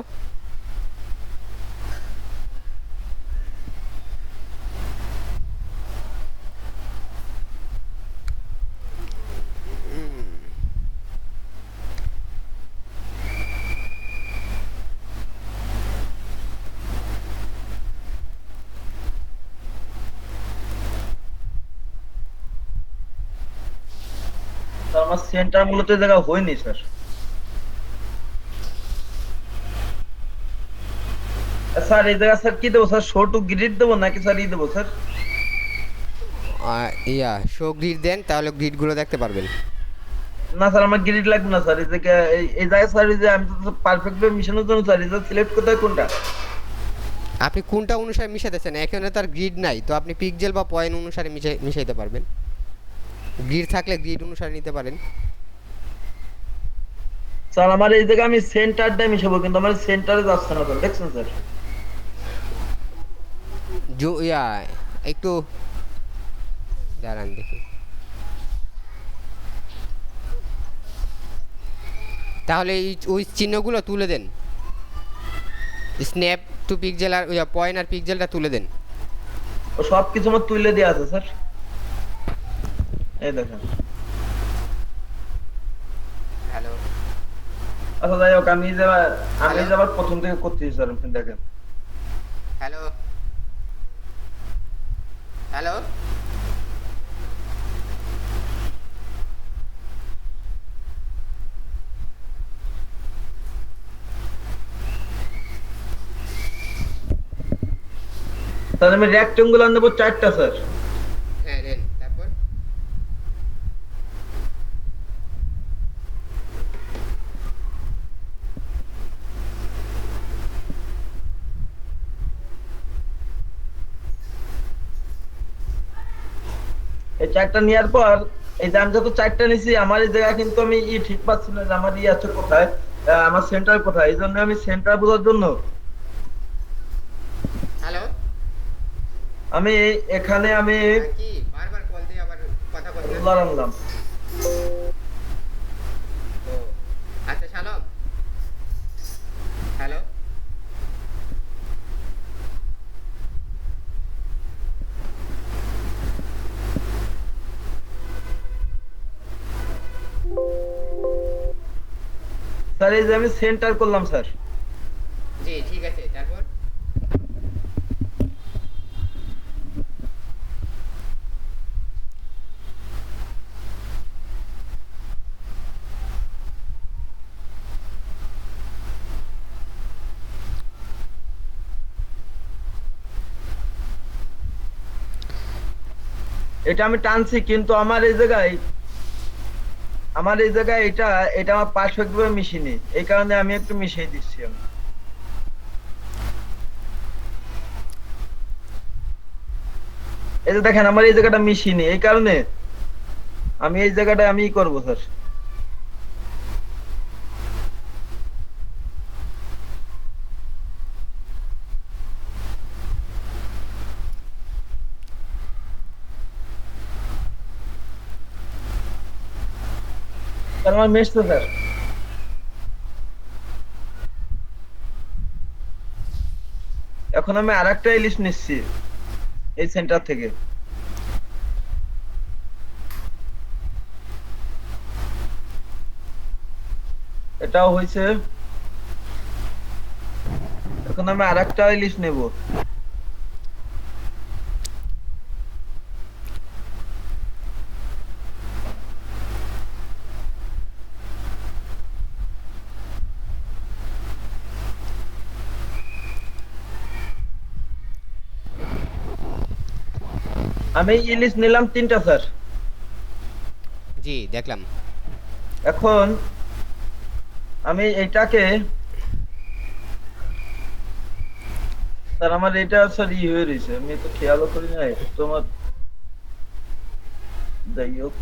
স্যার আমার সেন্টার মূলত এই জায়গা হয়নি স্যার। স্যার এই জায়গা স্যার কি দেবো স্যার, শো টু গ্রিড দেবো নাকি স্যার ই দেবো স্যার? ইয়া শো গ্রিড দেন তাহলে গ্রিডগুলো দেখতে পারবেন। না স্যার আমার গ্রিড লাগবে না স্যার, এই জায়গা এই জায়গায় স্যার এই যে আমি তো পারফেক্ট ভাবে মিশানোর জন্য স্যার এই সিলেক্ট করতে হয় কোনটা? আপনি কোনটা অনুসারে মিশাতেছেন, এখানে তার গ্রিড নাই তো আপনি পিক্সেল বা পয়েন্ট অনুসারে মিশাইতে পারবেন, গ্রিড থাকলে গ্রিড অনুসারে নিতে পারেন। স্যার আমার এই জায়গায় আমি সেন্টারটা মিশাবো কিন্তু আমার সেন্টারে যাচ্ছে না স্যার, দেখছেন স্যার? ইয়া একটু দাঁড়ান দেখি, তাহলে ওই চিহ্নগুলো তুলে দেন, স্ন্যাপ টু পিক্সেল আর পয়েন্ট আর পিক্সেলটা তুলে দেন। ও সব কিছু আমার তুলে দেওয়া আছে স্যার, এই দেখেন। হ্যালো আচ্ছা যাই হোক আমি যে আবার প্রথম থেকে করতেছি স্যার, আপনি দেখেন। হ্যালো হ্যালো স্যার আমি রেক্টেঙ্গুলার নেবো 4টা স্যার। হ্যাঁ নেন তারপর এই 4টা নেওয়ার পর এই যে আমি যত 4টা নিছি আমার এই জায়গা কিন্তু আমি ঠিক পাচ্ছি না যে আমার আছে কোথায়, আমার সেন্টার কোথায়, এই জন্য আমি সেন্টার বোঝার জন্য হ্যালো আমি এখানে আমি কি বারবার কল দিয়ে আবার কথা বলতে রুলার আনলাম। ও আচ্ছা শালম হ্যালো স্যার এই যে আমি সেন্টার করলাম স্যার। জি ঠিক আছে তারপর এটা আমি টানছি কিন্তু আমার এই জায়গায় এটা এটা আমার পারফেক্ট ভাবে মিশিনি, এই কারণে আমি একটু মিশিয়ে দিচ্ছি। আমি এই যে দেখেন আমার এই জায়গাটা মিশিনি, এই কারণে আমি এই জায়গাটা আমি করব স্যার। স্যার আমার মেসছে স্যার। এখন আমি আরেকটা ইলিশ নিচ্ছি এই সেন্টার থেকে। এটাও হয়েছে। এখন আমি আরেকটা ইলিশ নেব। আমি ইলিশ নিলাম 3টা স্যার। জি দেখলাম। এখন আমি এইটাকে স্যার আমার এটা স্যার হয়ে রয়েছে, আমি তো খেয়ালও করি না, তোমার যাই হোক